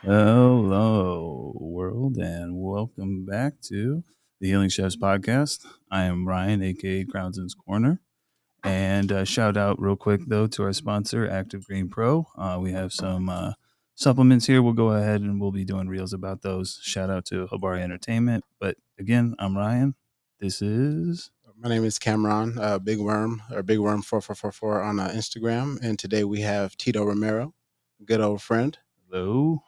Hello, world, and welcome back to the Healing Chefs podcast. I am Ryan, aka Crownson's Corner, and shout out real quick though to our sponsor, Active Green Pro. We have some supplements here. We'll go ahead and we'll be doing reels about those. Shout out to Habari Entertainment. But again, I'm Ryan. This is My name is Cameron, Big Worm or Big Worm 4444 on Instagram, and today we have Tito Romero, good old friend. Hello.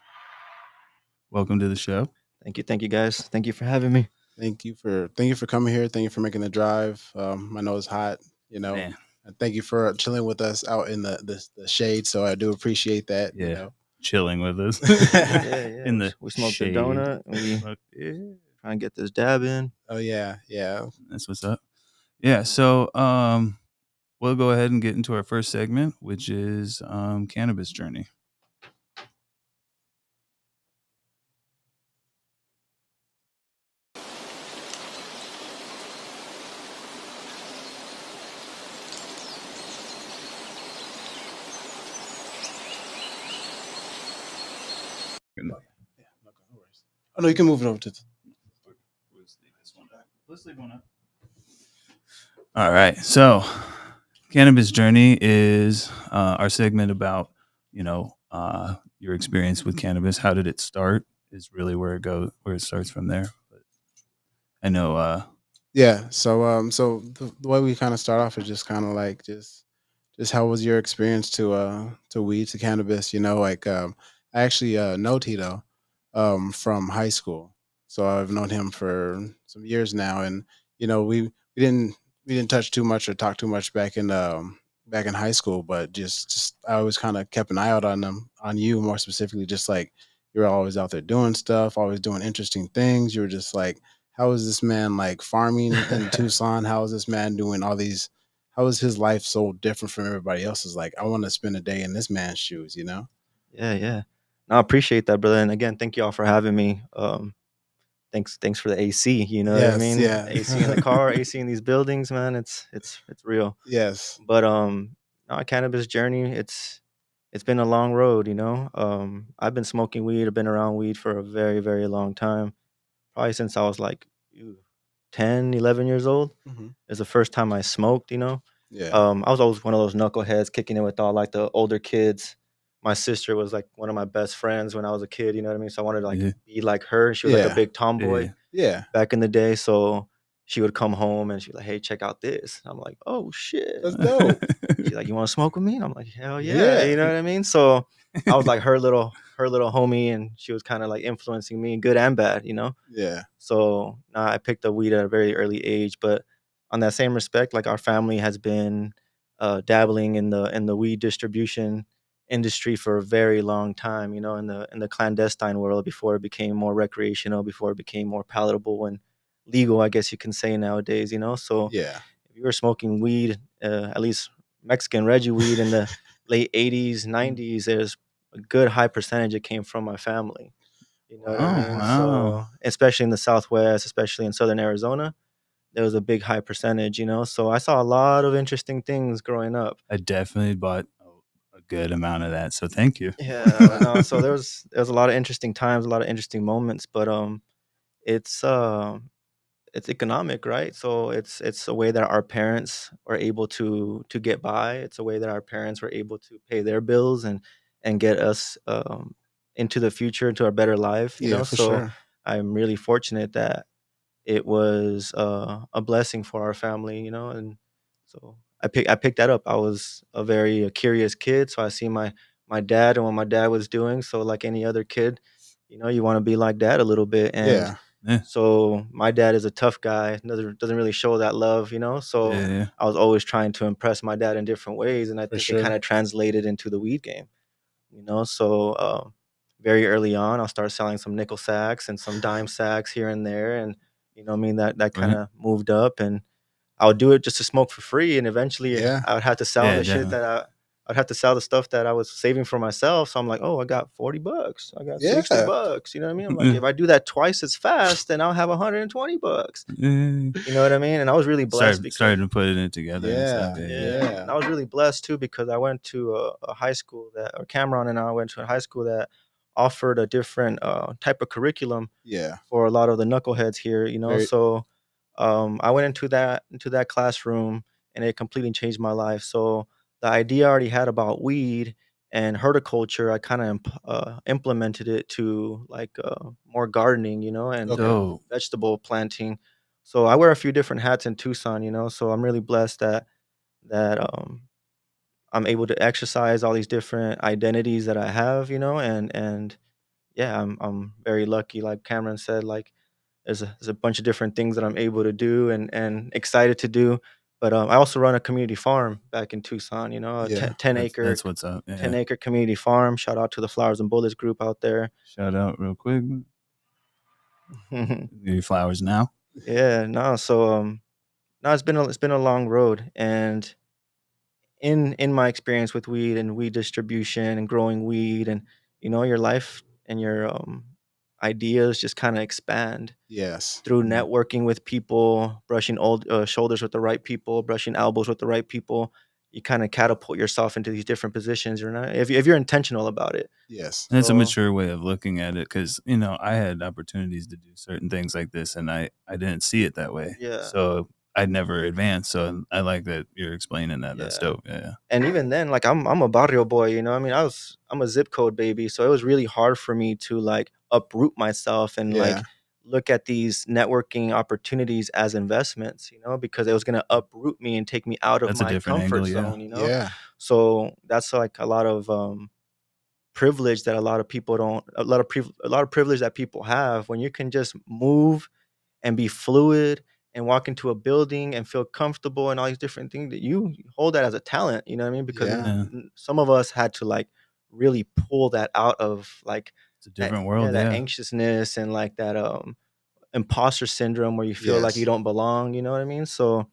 Welcome to the show. Thank you, guys. Thank you for having me. Thank you for coming here. Thank you for making the drive. I know it's hot, you know, Man, and thank you for chilling with us out in the shade. So I do appreciate that. yeah, chilling with us Yeah. in We, the we smoked a shade. donut. And we Yeah. try and get this dab in. Oh yeah. That's what's up. Yeah, so we'll go ahead and get into our first segment, which is cannabis journey. Oh no, you can move it over to. Let's leave one up. All right, so cannabis journey is our segment about your experience with cannabis. How did it start? Is really where it starts from there. But I know. Yeah. So the way we kind of start off is just kind of like just how was your experience to weed to cannabis? I actually know Tito from high school, so I've known him for some years now, and we didn't touch too much or talk too much back in high school, but just I always kind of kept an eye out on you more specifically, just like you're always out there doing stuff, always doing interesting things. You were just like, how is this man like farming in Tucson? How is this man doing all these? How is his life so different from everybody else's? Like, I want to spend a day in this man's shoes, you know? Yeah. No, I appreciate that, brother. And again, thank you all for having me. Thanks for the AC. You know what I Yes, mean? yeah. AC in the car, AC in these buildings, man. It's real. Yes. But no, cannabis journey. It's been a long road. I've been smoking weed. I've been around weed for a very, very long time. Probably since I was like ooh, 10, 11 years old. Hmm. It's the first time I smoked. Yeah. I was always one of those knuckleheads kicking it with all like the older kids. My sister was like one of my best friends when I was a kid, you know what I mean? So I wanted to like Yeah, be like her. She was like a Yeah. big tomboy yeah, Yeah. back in the day. So she would come home and she'd be like, "Hey, check out this." I'm like, "Oh shit." That's dope. She's like, "You want to smoke with me?" And I'm like, "Hell yeah." Yeah. You know what I mean? So I was like her little homie, and she was kind of like influencing me, good and bad. Yeah. So I picked up weed at a very early age, but on that same respect, like our family has been dabbling in the weed distribution industry for a very long time. In the clandestine world before it became more recreational, before it became more palatable and legal, I guess you can say nowadays. So Yeah. if you were smoking weed, at least Mexican Reggie weed in the late '80s, '90s, there's a good high percentage it came from my family. You know what I Oh mean? wow! So, especially in the Southwest, especially in Southern Arizona, there was a big high percentage. So I saw a lot of interesting things growing up. I definitely bought a good amount of that, so thank you. Yeah, no, so there was a lot of interesting times, a lot of interesting moments, but it's it's economic, right? So it's a way that our parents are able to get by. It's a way that our parents were able to pay their bills and get us into the future, into a better life. Yeah, for So sure. I'm really fortunate that it was a blessing for our family, and so I picked that up. I was a very curious kid, so I see my dad and what my dad was doing. So like any other kid, you want to be like dad a little bit, and Yeah. Yeah, so my dad is a tough guy, doesn't really show that love. So yeah, I was always trying to impress my dad in different ways, and I For think it kind sure. of translated into the weed game. So very early on, I'll start selling some nickel sacks and some dime sacks here and there, and what I mean, that kind right. of moved up, and I would do it just to smoke for free, and eventually Yeah. I would have to sell Yeah, the shit definitely. I'd have to sell the stuff that I was saving for myself. So I'm like, oh, I got $40, I got sixty Yeah. bucks. You know what I mean? I'm like, Yeah, if I do that twice as fast, then I'll have $120. yeah. You know what I mean? And I was really blessed because Starting to put it together and stuff. Yeah. Yeah, yeah. yeah, and Yeah. I was really blessed too because I went to a high school or Cameron and I went to a high school that offered a different type of curriculum Yeah. for a lot of the knuckleheads here, you know. Very. So I went into that classroom, and it completely changed my life. So the idea I already had about weed and horticulture, I kind of implemented it to like more gardening, you know, Okay. and Dope. vegetable planting. So I wear a few different hats in Tucson, you know. So I'm really blessed that I'm able to exercise all these different identities that I have, you know, and yeah, I'm very lucky. Like Cameron said, like there's a bunch of different things that I'm able to do and excited to do. But I also run a community farm back in Tucson. You know, a Yeah. 10 acre That's what's up. 10 Yeah. acre community farm. Shout out to the Flowers and Bullets group out there. Shout out real quick. Your flowers now. Yeah, no. So no, it's been a long road, and in my experience with weed and weed distribution and growing weed, and your life and your ideas just kind of expand Yes. through Yeah. networking with people, brushing old shoulders with the right people, brushing elbows with the right people. You kind of catapult yourself into these different positions. You're not if you're intentional about it. Yes. And it's a So mature way of looking at it because, I had opportunities to do certain things like this and I didn't see it that way. yeah, So I'd never advanced. So I like that you're explaining that. That's yeah. dope. Yeah. And even then, like I'm a barrio boy, you know. I mean, I'm a zip code baby, so it was really hard for me to like uproot myself and Yeah. like look at these networking opportunities as investments, you know, because it was gonna uproot me and take me out of That's a my different comfort angle. Yeah. zone, you know. Yeah. So that's like a lot of privilege that a lot of people don't a lot of privilege that people have when you can just move and be fluid and walk into a building and feel comfortable and all these different things that you hold that as a talent, you know what I mean? Because Yeah. Yeah. some of us had to like really pull that out of like It's a that, different yeah, world. that Yeah. anxiousness and like that imposter syndrome where you feel like you Yes. don't belong, you know what I mean? So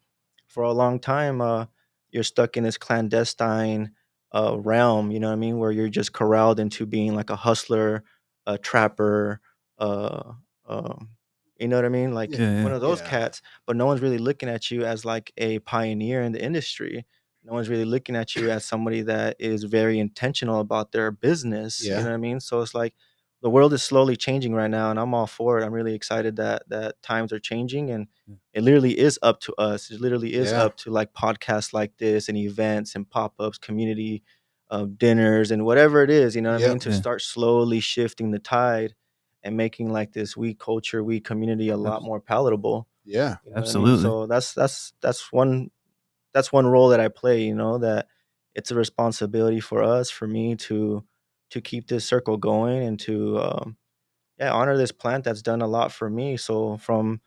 for a long time, you're stuck in this clandestine realm, you know what I mean, where you're just corralled into being like a hustler, a trapper, uh, um, you know what I mean? Like Yeah. Yeah. one Yeah. of those Yeah. cats, but no one's really looking at you as like a pioneer in the industry. No one's really looking at you as somebody that is very intentional about their business. You Yeah. know what I mean? So it's like the world is slowly changing right now, and I'm all for it. I'm really excited that times are changing, and it literally is up to us. It literally is Yeah. up to like podcasts like this and events and pop-ups, community dinners and whatever it is, you know what I Yep. mean, to Yeah. start slowly shifting the tide and making like this weed culture, weed community a lot Abs- more palatable. Yeah. You know what I mean? Absolutely. So that's one role that I play, you know, that it's a responsibility for us, for me to keep this circle going and to yeah, honor this plant that's done a lot for me. So from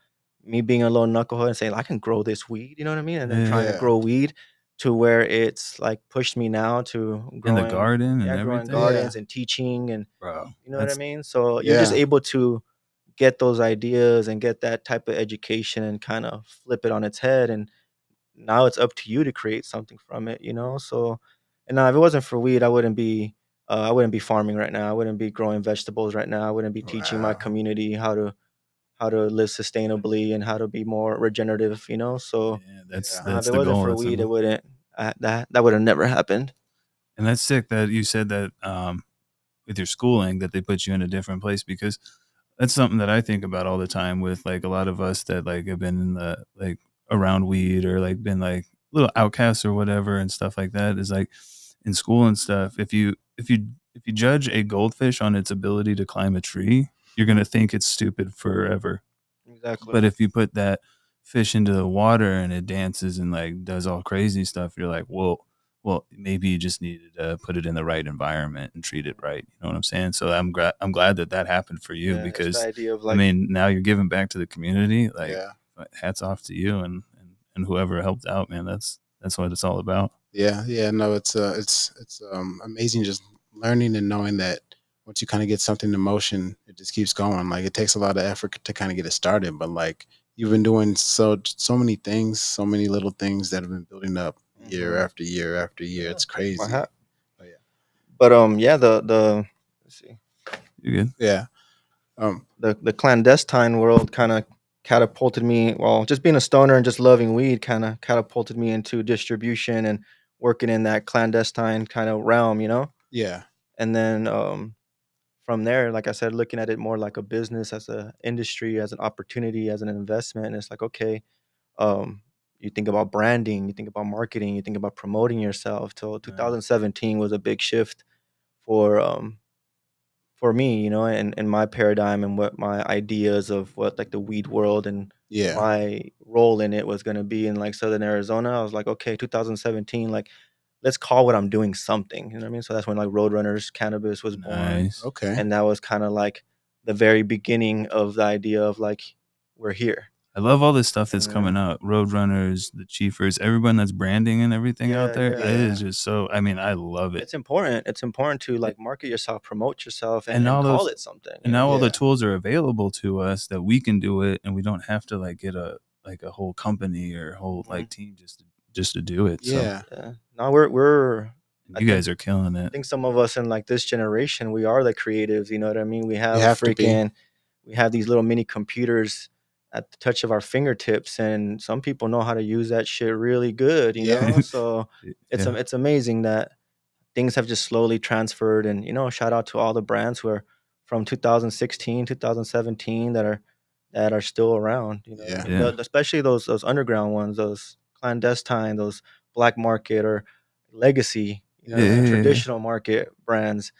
me being a little knucklehead and saying I can grow this weed, you know what I mean, and then trying Yeah. to Yeah. grow weed to where it's like pushed me now to In the growing, garden and yeah, growing everything. Yeah. gardens and teaching, and Bro. you know what I That's mean. So you're just Yeah. able to get those ideas and get that type of education and kind of flip it on its head, and now it's up to you to create something from it, you know? So, and now if it wasn't for weed, I wouldn't be farming right now. I wouldn't be growing vegetables right now. I wouldn't be teaching my Wow. community how to live sustainably and how to be more regenerative, you know? So, yeah, Yeah. if that's it the wasn't goal. for That's the weed, it goal. wouldn't that would have never happened. And that's sick that you said that with your schooling that they put you in a different place because that's something that I think about all the time with like a lot of us that like have been in the like around weed or like been like little outcasts or whatever and stuff like that is like in school and stuff. If you judge a goldfish on its ability to climb a tree, you're gonna think it's stupid forever. Exactly. But if you put that fish into the water and it dances and like does all crazy stuff, you're like, well, maybe you just needed to put it in the right environment and treat it right. You know what I'm saying? So I'm glad that that happened for you Yeah, it's the because, idea of I like mean, now you're giving back to the community. Like, Yeah. hats off to you and whoever helped out, man. That's what it's all about. Yeah. Yeah. No, it's amazing just learning and knowing that once you kind of get something in motion, it just keeps going. Like it takes a lot of effort to kind of get it started, but like you've been doing so many things, so many little things that have been building up year mhm. after year after year. Yeah, It's tip of my crazy. hat. Oh yeah. But yeah, the let's see. You good? Yeah. Um. The clandestine world kind of catapulted me, well, just being a stoner and just loving weed kind of catapulted me into distribution and working in that clandestine kind of realm, you know. Yeah. And then from there, like I said, looking at it more like a business, as a industry, as an opportunity, as an investment. And it's like, okay, um, you think about branding, you think about marketing, you think about promoting yourself. So Right. 2017 was a big shift for for me, and my paradigm and what my ideas of what like the weed world and Yeah. my role in it was gonna be in like Southern Arizona. I was like, okay, 2017, like let's call what I'm doing something. You know what I mean? So that's when like Roadrunners Cannabis was born. Nice. Okay. And that was kind of like the very beginning of the idea of like we're here. I love all this stuff that's And coming out. Roadrunners, the Chiefers, everyone that's branding and everything out yeah, there. It yeah. is Yeah. just so. I mean, I love it. It's important. It's important to like market yourself, promote yourself, And and all call those, it something, and now all the Yeah. tools are available to us that we can do it, and we don't have to like get a whole company or a whole Mhm. like team just to do it. So Yeah. Yeah. No, we're I you think guys are killing I it. think some of us in like this generation, we are the creatives, you know what I mean? You have to be. We have these little mini computers at the touch of our fingertips, and some people know how to use that shit really good, you Yeah. know? So Yeah, it's amazing that things have just slowly transferred. And shout out to all the brands who are from 2016, 2017 that are still around. Yeah. And yeah, especially those underground ones, those clandestine, those black market or legacy, Yeah. yeah, traditional market brands.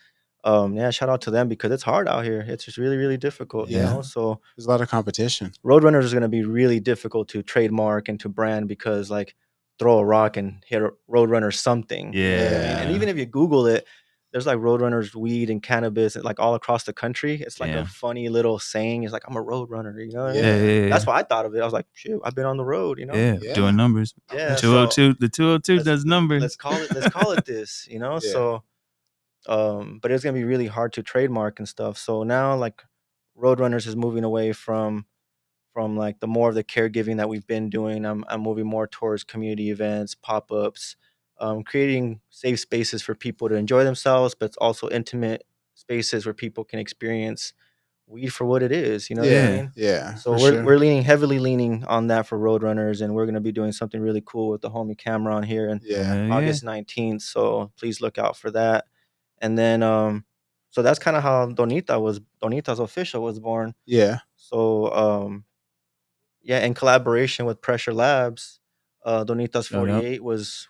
Yeah, shout out to them because it's hard out here. It's just really, really difficult. Yeah. So There's a lot of competition. Roadrunners is going to be really difficult to trademark and to brand because, like, throw a rock and hit a Roadrunner something. You know what I mean? And Yeah. yeah, even if you Google it, there's like Roadrunners weed and cannabis like all across the country. It's like a yeah, funny little saying. It's like I'm a Roadrunner. You know what I mean? yeah, Yeah. yeah, That's yeah. why I thought of it. I was like, shoot, I've been on the road. Yeah, doing Yeah. numbers. Yeah. So 202, the 202 let's does numbers. let's call it this. Yeah. So but it's gonna be really hard to trademark and stuff. So now like Roadrunners is moving away from like the more of the caregiving that we've been doing. I'm moving more towards community events, pop-ups, creating safe spaces for people to enjoy themselves, but it's also intimate spaces where people can experience weed for what it is. You know what I Yeah. Yeah, mean? Yeah. So For we're sure. heavily leaning on that for Roadrunners, and we're gonna be doing something really cool with the homie Cameron here in Yeah. yeah, August 19th. So please look out for that. And then so that's kind of how Donitas official was born. Yeah. So yeah, in collaboration with Pressure Labs, Donitas shout out. 48 was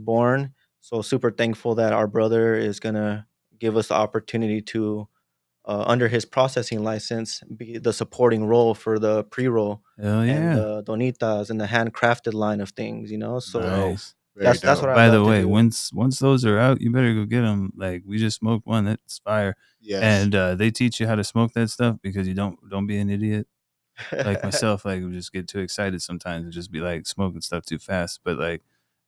born. So super thankful that our brother is gonna give us the opportunity to, under his processing license, be the supporting role for the pre roll Hell and yeah, the Donitas and the handcrafted line of things. So Dope. nice. Very that's dope. what I By love the to way, do. once those are out, you better go get them. Like we just smoked one that's fire, Yes. and they teach you how to smoke that stuff because you don't be an idiot like myself. Like we just get too excited sometimes and just be like smoking stuff too fast. But like,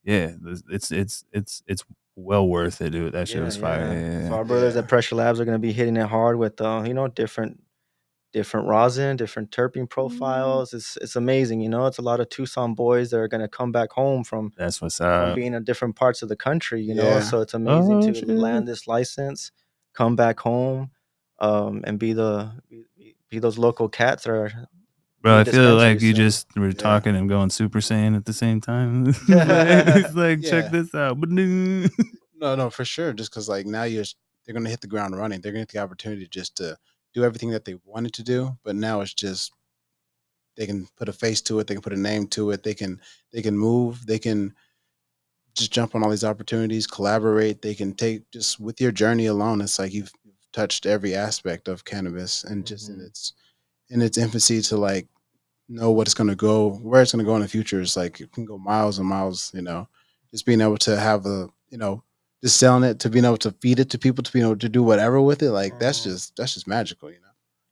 yeah, it's well worth it, dude. That shit Yeah, was fire. yeah. Yeah, So yeah, our brothers at Yeah. Pressure Labs are gonna be hitting it hard with different rosin, different terpene profiles. It's amazing. It's a lot of Tucson boys that are gonna come back home that's what's from up. being in different parts of the country. Yeah. So it's amazing Oh to shit, land this license, come back home, and be those local cats that are bro. doing I feel like dispensaries you soon. just were Yeah. talking and going Super Saiyan at the same time. It's like check Yeah. this out. No, no, for sure. Just because like now they're gonna hit the ground running. They're gonna get the opportunity just to do everything that they wanted to do, but now it's just they can put a face to it. They can put a name to it. They can move. They can just jump on all these opportunities, collaborate. They can take just with your journey alone. It's like you've touched every aspect of cannabis, and just Mhm. in its infancy to like know what it's gonna go, where it's gonna go in the future. It's like it can go miles and miles. Just being able to have just selling it, to being able to feed it to people, to being able to do whatever with it. Like Mhm. that's just magical. Yeah,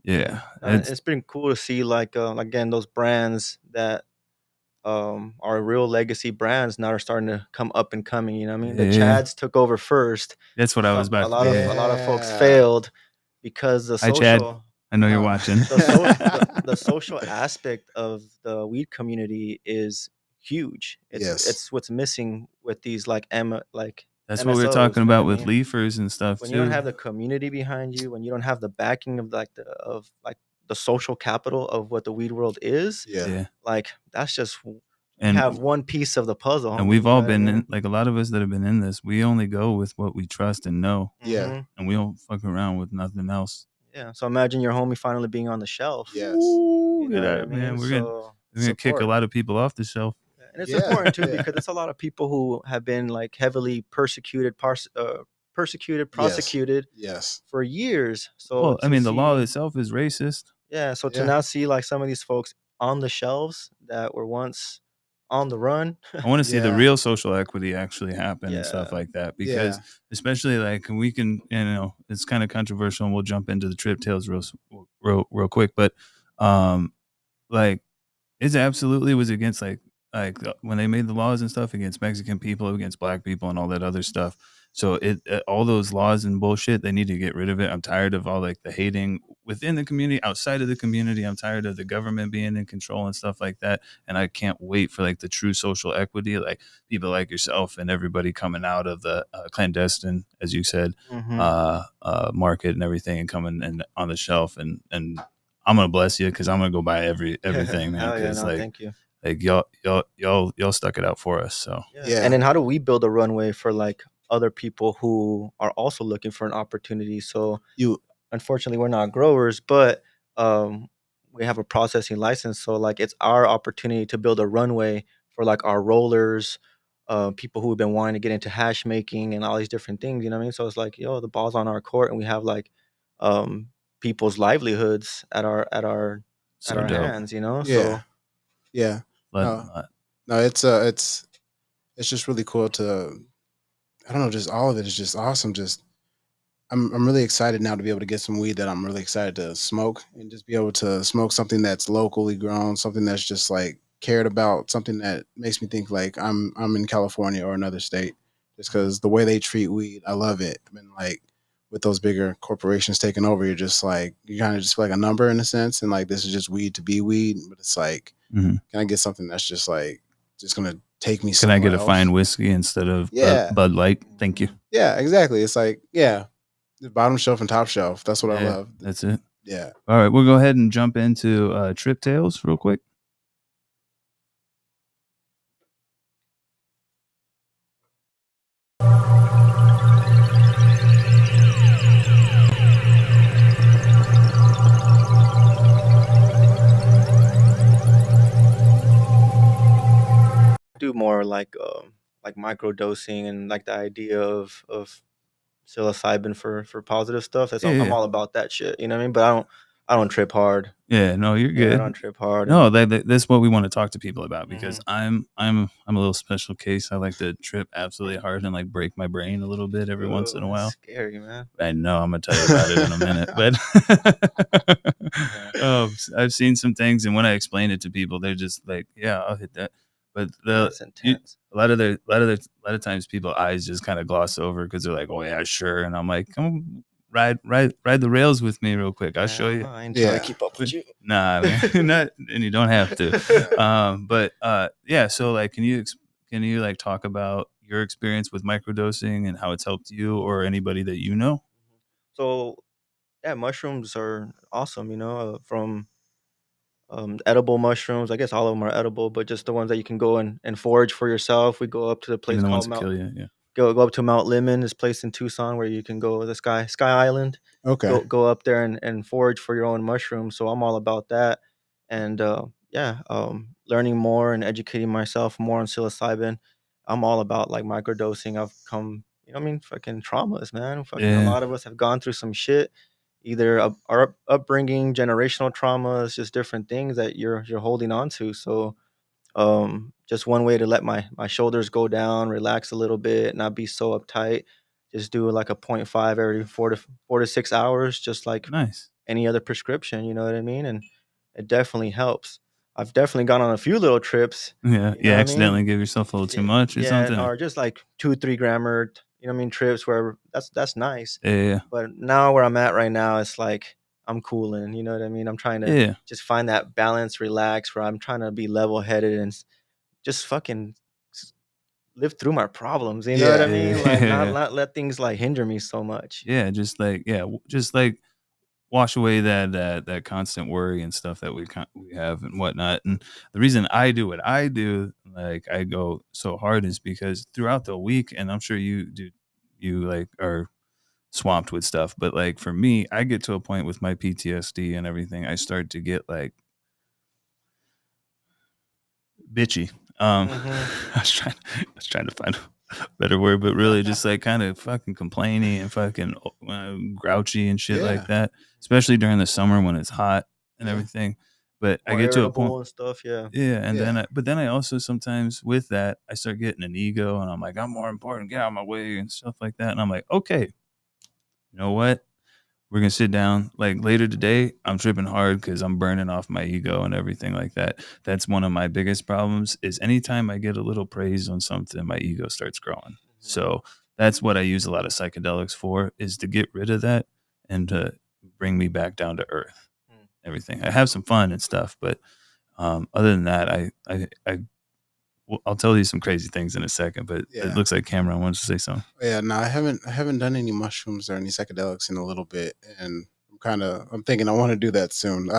Yeah, no, it's it's been cool to see like again those brands that are real legacy brands now are starting to come up and coming. You know what I mean? The yeah. Chads took over first. That's what I was A about. lot of Yeah. folks Yeah. failed because Hi, Chad. I know you're uh, watching. the social aspect of the weed community is huge. Yes. It's what's missing with these like That's what we were MSOs. talking You know what I about with mean? leafers and stuff When you don't too. have the community behind you, when you don't have the backing of the social capital of what the weed world is, Yeah. Yeah. like that's just and have one piece of the puzzle, and homie, we've you know all what I been mean? in, like a lot of us that have been in this, we only go with what we trust and know, Yeah. Mhm. and we don't fuck around with nothing else. Yeah, so imagine your homie finally being on the shelf. Yes. Ooh, You get know what I out, man. mean? We're gonna kick a Support. lot of people off the shelf. And it's Yeah. important too Yeah. because it's a lot of people who have been like heavily persecuted, Yes. prosecuted Yes. for years. So Well, I to mean, the law see, itself is racist. yeah, so to Yeah. now see like some of these folks on the shelves that were once on the run, I want to see the Yeah. real social equity actually happen and stuff yeah, like that, because Yeah. especially like we can, it's kind of controversial, and we'll jump into the trip tales real quick, but um, like it absolutely was against when they made the laws and stuff against Mexican people, against black people, and all that other stuff. So all those laws and bullshit, they need to get rid of it. I'm tired of all like the hating within the community, outside of the community. I'm tired of the government being in control and stuff like that. And I can't wait for like the true social equity, like people like yourself and everybody coming out of the clandestine, as you said, hmm market and everything, and coming and on the shelf, and I'm gonna bless you because I'm gonna go buy everything, man. hell yeah, Because no, thank you. like y'all stuck it out for us. So Yeah, and Yeah. then how do we build a runway for like other people who are also looking for an opportunity? So You. unfortunately, we're not growers, but um, we have a processing license. So like it's our opportunity to build a runway for like our rollers, people who have been wanting to get into hash making and all these different things. You know what I mean? So it's like, yo, the ball's on our court, and we have like um, people's livelihoods at so our dope. hands. You know, Yeah. so Yeah. Let, No. No. It's just really cool to. I don't know. Just all of it is just awesome. Just I'm really excited now to be able to get some weed that I'm really excited to smoke, and just be able to smoke something that's locally grown, something that's just like cared about, something that makes me think like I'm in California or another state. Just because the way they treat weed, I love it. I mean, like with those bigger corporations taking over, you're just like you kind of just feel like a number in a sense, and like this is just weed to be weed. But it's like, mhm. can I get something that's just like just gonna take me Can I get somewhere a else? fine whiskey instead of Yeah, Bud Light? Thank you. yeah, exactly. It's like the bottom shelf and top shelf. That's what I Yeah, love. that's it. Yeah. All right, we'll go ahead and jump into trip tales real quick. do more like micro dosing and like the idea of psilocybin for positive stuff. That's I'm Yeah, all about that shit. You know what I mean? But I don't trip hard. yeah. No, you're Yeah, I good. don't trip hard. No, And that's what we want to talk to people about, because mhm. I'm a little special case. I like to trip absolutely hard and like break my brain a little bit every once Ugh, in a that's while. scary, man. I know I'm gonna tell you about it in a minute, but Yeah. I've seen some things, and when I explain it to people, they're just like, "Yeah, I'll hit that." But That's intense. a lot of times, people eyes just kind of gloss over because they're like, "Oh yeah, sure," and I'm like, "Come ride the rails with me real quick. I'll show Hell you." no, I ain't trying to Yeah. keep up But with you. nah, man, not, and you don't have to. Yeah. But yeah. So like, can you like talk about your experience with microdosing and how it's helped you or anybody that you know? So yeah, mushrooms are awesome. You know, from edible mushrooms. I guess all of them are edible, but just the ones that you can go and forage for yourself. We go up to the place Even the ones called that kill you, yeah. go up to Mount Lemon, this place in Tucson where you can go the Sky Island. Okay. Go up there and forage for your own mushrooms. So I'm all about that. And yeah, learning more and educating myself more on psilocybin. I'm all about like microdosing. I've come, you know what I mean, fucking traumas, man. Fucking a Yeah, lot of us have gone through some shit. Either our upbringing, generational traumas, just different things that you're holding on to. So just one way to let my shoulders go down, relax a little bit, not be so uptight. Just do like a point 0.5 every 4 to 6 hours, just like nice. any other prescription, you know what I mean? And it definitely helps. I've definitely gone on a few little trips, Yeah, you you know what I mean? accidentally give yourself a little too Yeah, much or yeah, something. or just like 2 3 grammer, you know what I mean, trips where that's nice. Yeah, But now where I'm at right now, it's like I'm cooling, you know what I mean? I'm trying to yeah, just find that balance, relax, where I'm trying to be level headed and just fucking live through my problems, you know what I Yeah. mean? Like, yeah, not let things, like, hinder me so much. yeah. Just like, yeah, just like wash away that constant worry and stuff that we have and whatnot. And the reason I do what I do, like I go so hard, is because throughout the week, and I'm sure you do, you like are swamped with stuff. But like for me, I get to a point with my PTSD and everything, I start to get like bitchy. Mhm. I was trying to find a better word, but really just like kind of fucking complaining and fucking grouchy and shit like Yeah, that, especially during the summer when it's hot and yeah, everything. But I More get to a point, irritable and stuff. Yeah. yeah, and then yeah. but then I also sometimes with that I start getting an ego, and I'm like, I'm more important, get out of my way and stuff like that. And I'm like, okay, you know what? We're gonna sit down like later today. I'm tripping hard because I'm burning off my ego and everything like that. That's one of my biggest problems. Is anytime I get a little praise on something, my ego starts growing. Mhm. So that's what I use a lot of psychedelics for, is to get rid of that and to bring me back down to earth. Mm. Everything. I have some fun and stuff, but other than that, I'll tell you some crazy things in a second. But it Yeah. looks like Cameron wants to say something. Yeah, no, I haven't done any mushrooms or any psychedelics in a little bit, and I'm thinking I want to do that soon.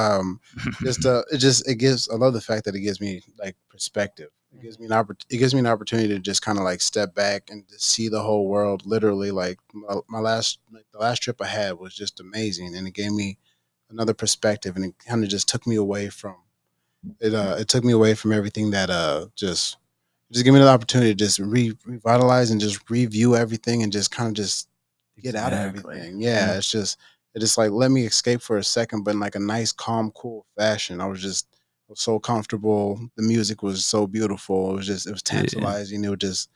Just it gives I love the fact that it gives me like perspective. Mhm. It gives me an opportunity to just kind of like step back and just see the whole world. Literally, like my last like the last trip I had was just amazing, and it gave me another perspective, and it kind of just took me away from it. It took me away from everything that just give me the opportunity to just revitalize and just review everything and just kind of just get out of Exactly. everything. Yeah. Yeah, it just like let me escape for a second, but in like a nice, calm, cool fashion. I was so comfortable. The music was so beautiful. It was Yeah. tantalizing. It just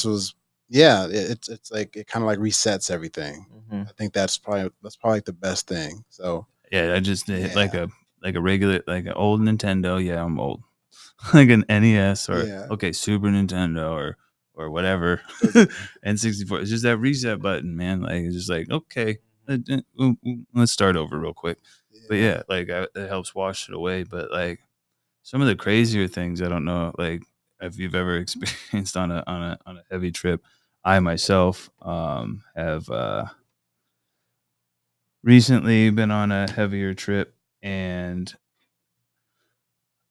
was, yeah. It's like it kind of like resets everything. Mhm. I think that's probably like the best thing. So Yeah, I just hit yeah, like a regular like an old Nintendo. Yeah, I'm old. Like an NES or yeah. okay, Super Nintendo or whatever. Does it? N64. It's just that reset button, man. Like it's just like okay, Mhm. let's start over real quick. But Yeah, yeah, like it helps wash it away. But like some of the crazier things, I don't know, like if you've ever experienced on a heavy trip. I myself have recently been on a heavier trip, and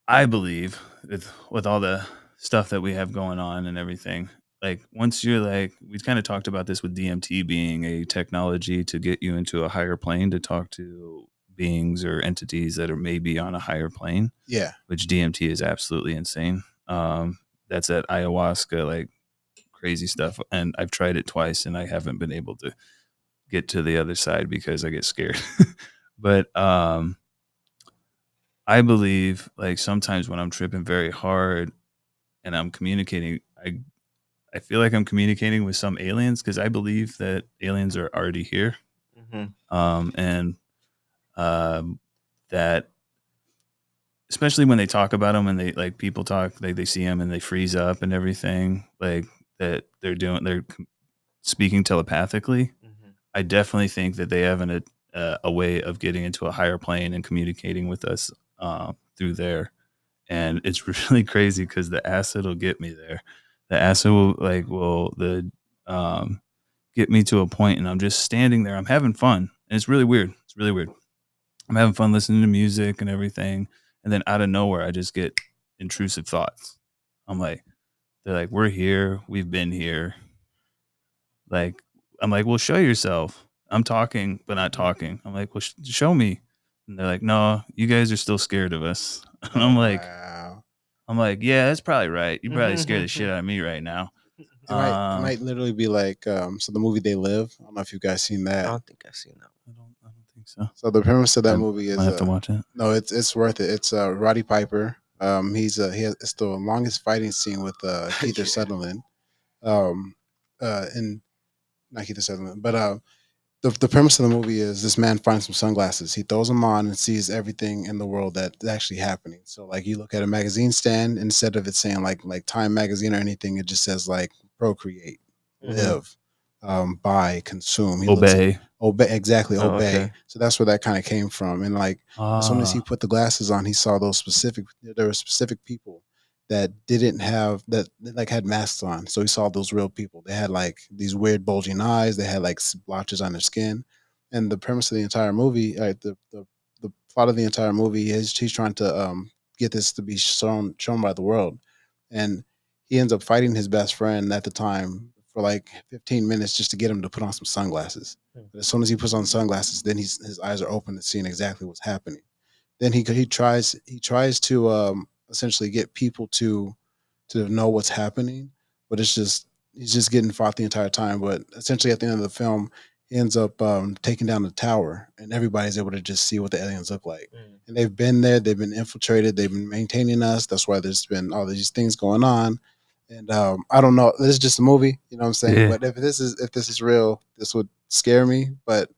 I believe with all the stuff that we have going on and everything, like once you're like we kind of talked about this with DMT being a technology to get you into a higher plane to talk to beings or entities that are maybe on a higher plane, yeah, which DMT is absolutely insane. That's that ayahuasca like crazy stuff, and I've tried it twice and I haven't been able to get to the other side because I get scared. But I believe like sometimes when I'm tripping very hard and I'm communicating, I feel like I'm communicating with some aliens because I believe that aliens are already here. Mhm. And that especially when they talk about them and they like people talk, they see them and they freeze up and everything like that they're speaking telepathically. Mhm. I definitely think that they have a way of getting into a higher plane and communicating with us through there. And it's really crazy because the acid will get me there. The acid will the um, get me to a point, and I'm just standing there. I'm having fun, and it's really weird. It's really weird. I'm having fun listening to music and everything, and then out of nowhere, I just get intrusive thoughts. I'm like, they're like, we're here. We've been here. Like, I'm like, well, show yourself. I'm talking, but not Mhm. talking. I'm like, well, show me. And they're like, no, you guys are still scared of us. And oh wow. I'm like, yeah, that's probably right. You probably scare the shit Mhm. out of me right now. It might literally be like so the movie They Live. I don't know if you guys seen I that. don't think I've seen that I don't think so. So the premise of that I movie might is have to watch it. no, it's worth it. It's Roddy Piper. It's the longest fighting scene with one. Keith Yeah. Sutherland. Um and not Keith Sutherland, but the premise of the movie is this man finds some sunglasses. He throws them on and sees everything in the world that's actually happening. So like you look at a magazine stand, instead of it saying like Time magazine or anything, it just says like procreate, Mhm. live, buy, consume. He looks at Obey. obey, exactly, Oh, obey. okay. So that's where that kind of came from. And like as soon as he Ah, put the glasses on, he saw those specific there were specific people that didn't have that like had masks on. So he saw those real people. They had like these weird bulging eyes. They had like blotches on their skin, and the premise of the entire movie, the plot of the entire movie is he's trying to get this to be shown by the world, and he ends up fighting his best friend at the time for like 15 minutes just to get him to put on some sunglasses. Mm. But as soon as he puts on sunglasses, then his eyes are open to seeing exactly what's happening. Then he tries to essentially get people to know what's happening, but it's just he's just getting fought the entire time. But essentially, at the end of the film, he ends up taking down the tower, and everybody's able to just see what the aliens look like. Mm. And they've been there, they've been infiltrated, they've been maintaining us. That's why there's been all these things going on. And I don't know. This is just a movie, you know what I'm saying? Yeah. But if this is real, this would scare me. But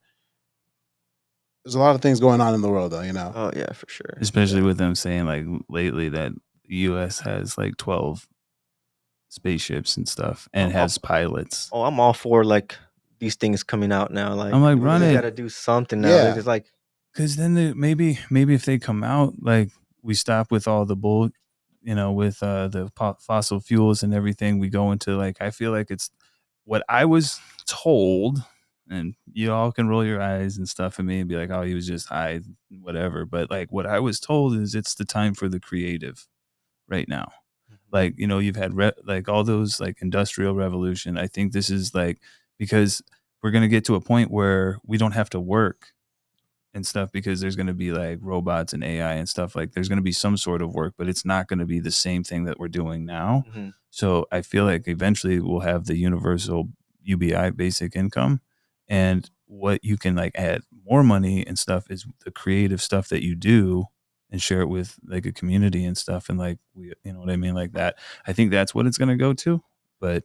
there's a lot of things going on in the world, though. You know. Oh yeah, for sure. Especially Yeah. with them saying like lately that the US has like 12 spaceships and stuff and I'm has pilots. I'm all for like these things coming out now. I'm Like like, we run really got it. to do something now. Yeah. It's like Because then maybe if they come out, like we stop with all the bull, with the fossil fuels and everything, we go into like I feel like it's what I was told, and you all can roll your eyes and stuff at me and be like, oh, he was just high, whatever. But like what I was told is it's the time for the creative right now. Like you've had like all those like industrial revolution. I think this is like because we're gonna get to a point where we don't have to work and stuff because there's going to be like robots and AI and stuff like there's going to be some sort of work, but it's not going to be the same thing that we're doing now. Mhm. So I feel like eventually we'll have the universal UBI basic income, and what you can like add more money and stuff is the creative stuff that you do and share it with like a community and stuff. And like, you know what I mean? Like that, I think that's what it's going to go to, but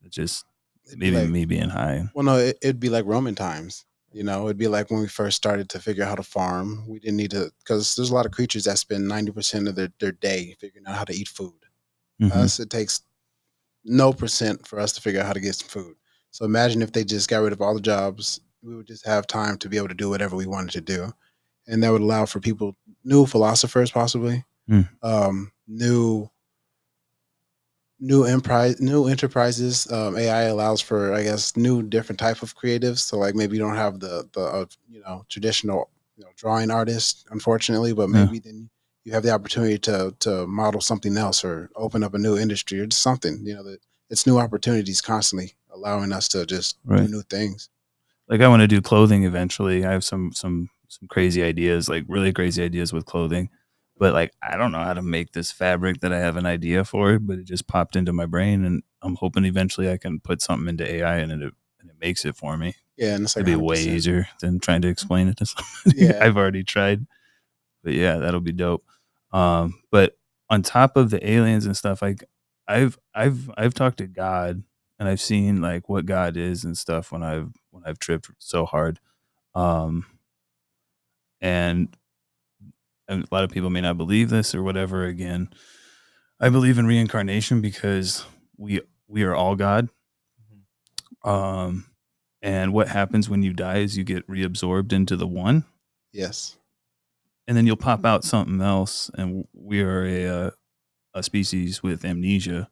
it just It'd be maybe like me being high. Well, no, it'd be like Roman times. You know, it'd be like when we first started to figure out how to farm. We didn't need to, because there's a lot of creatures that spend 90% of their day figuring out how to eat food. Hmm. Us, it takes no percent for us to figure out how to get some food. So imagine if they just got rid of all the jobs, we would just have time to be able to do whatever we wanted to do. And that would allow for people, new philosophers possibly, Mm. new new enterprises. AI allows for, I guess, new different type of creatives. So like maybe you don't have the traditional drawing artist, unfortunately, but Yeah. maybe then you have the opportunity to model something else or open up a new industry or just something. That it's new opportunities constantly allowing us to just do Right. new things. Like I want to do clothing eventually. I have some crazy ideas, like really crazy ideas with clothing. But like I don't know how to make this fabric that I have an idea for, but it just popped into my brain and I'm hoping eventually I can put something into AI and it makes it for me. Yeah, and it's like It'd be hundred way percent. easier than trying to explain it to somebody. Yeah, I've already tried. But yeah, that'll be dope. But on top of the aliens and stuff, like I've talked to God and I've seen like what God is and stuff when I've tripped so hard. Um, and a lot of people may not believe this or whatever. Again, I believe in reincarnation because we are all God. Mhm. Um, and what happens when you die is you get reabsorbed into the one, yes, and then you'll pop out something else. And we are a species with amnesia,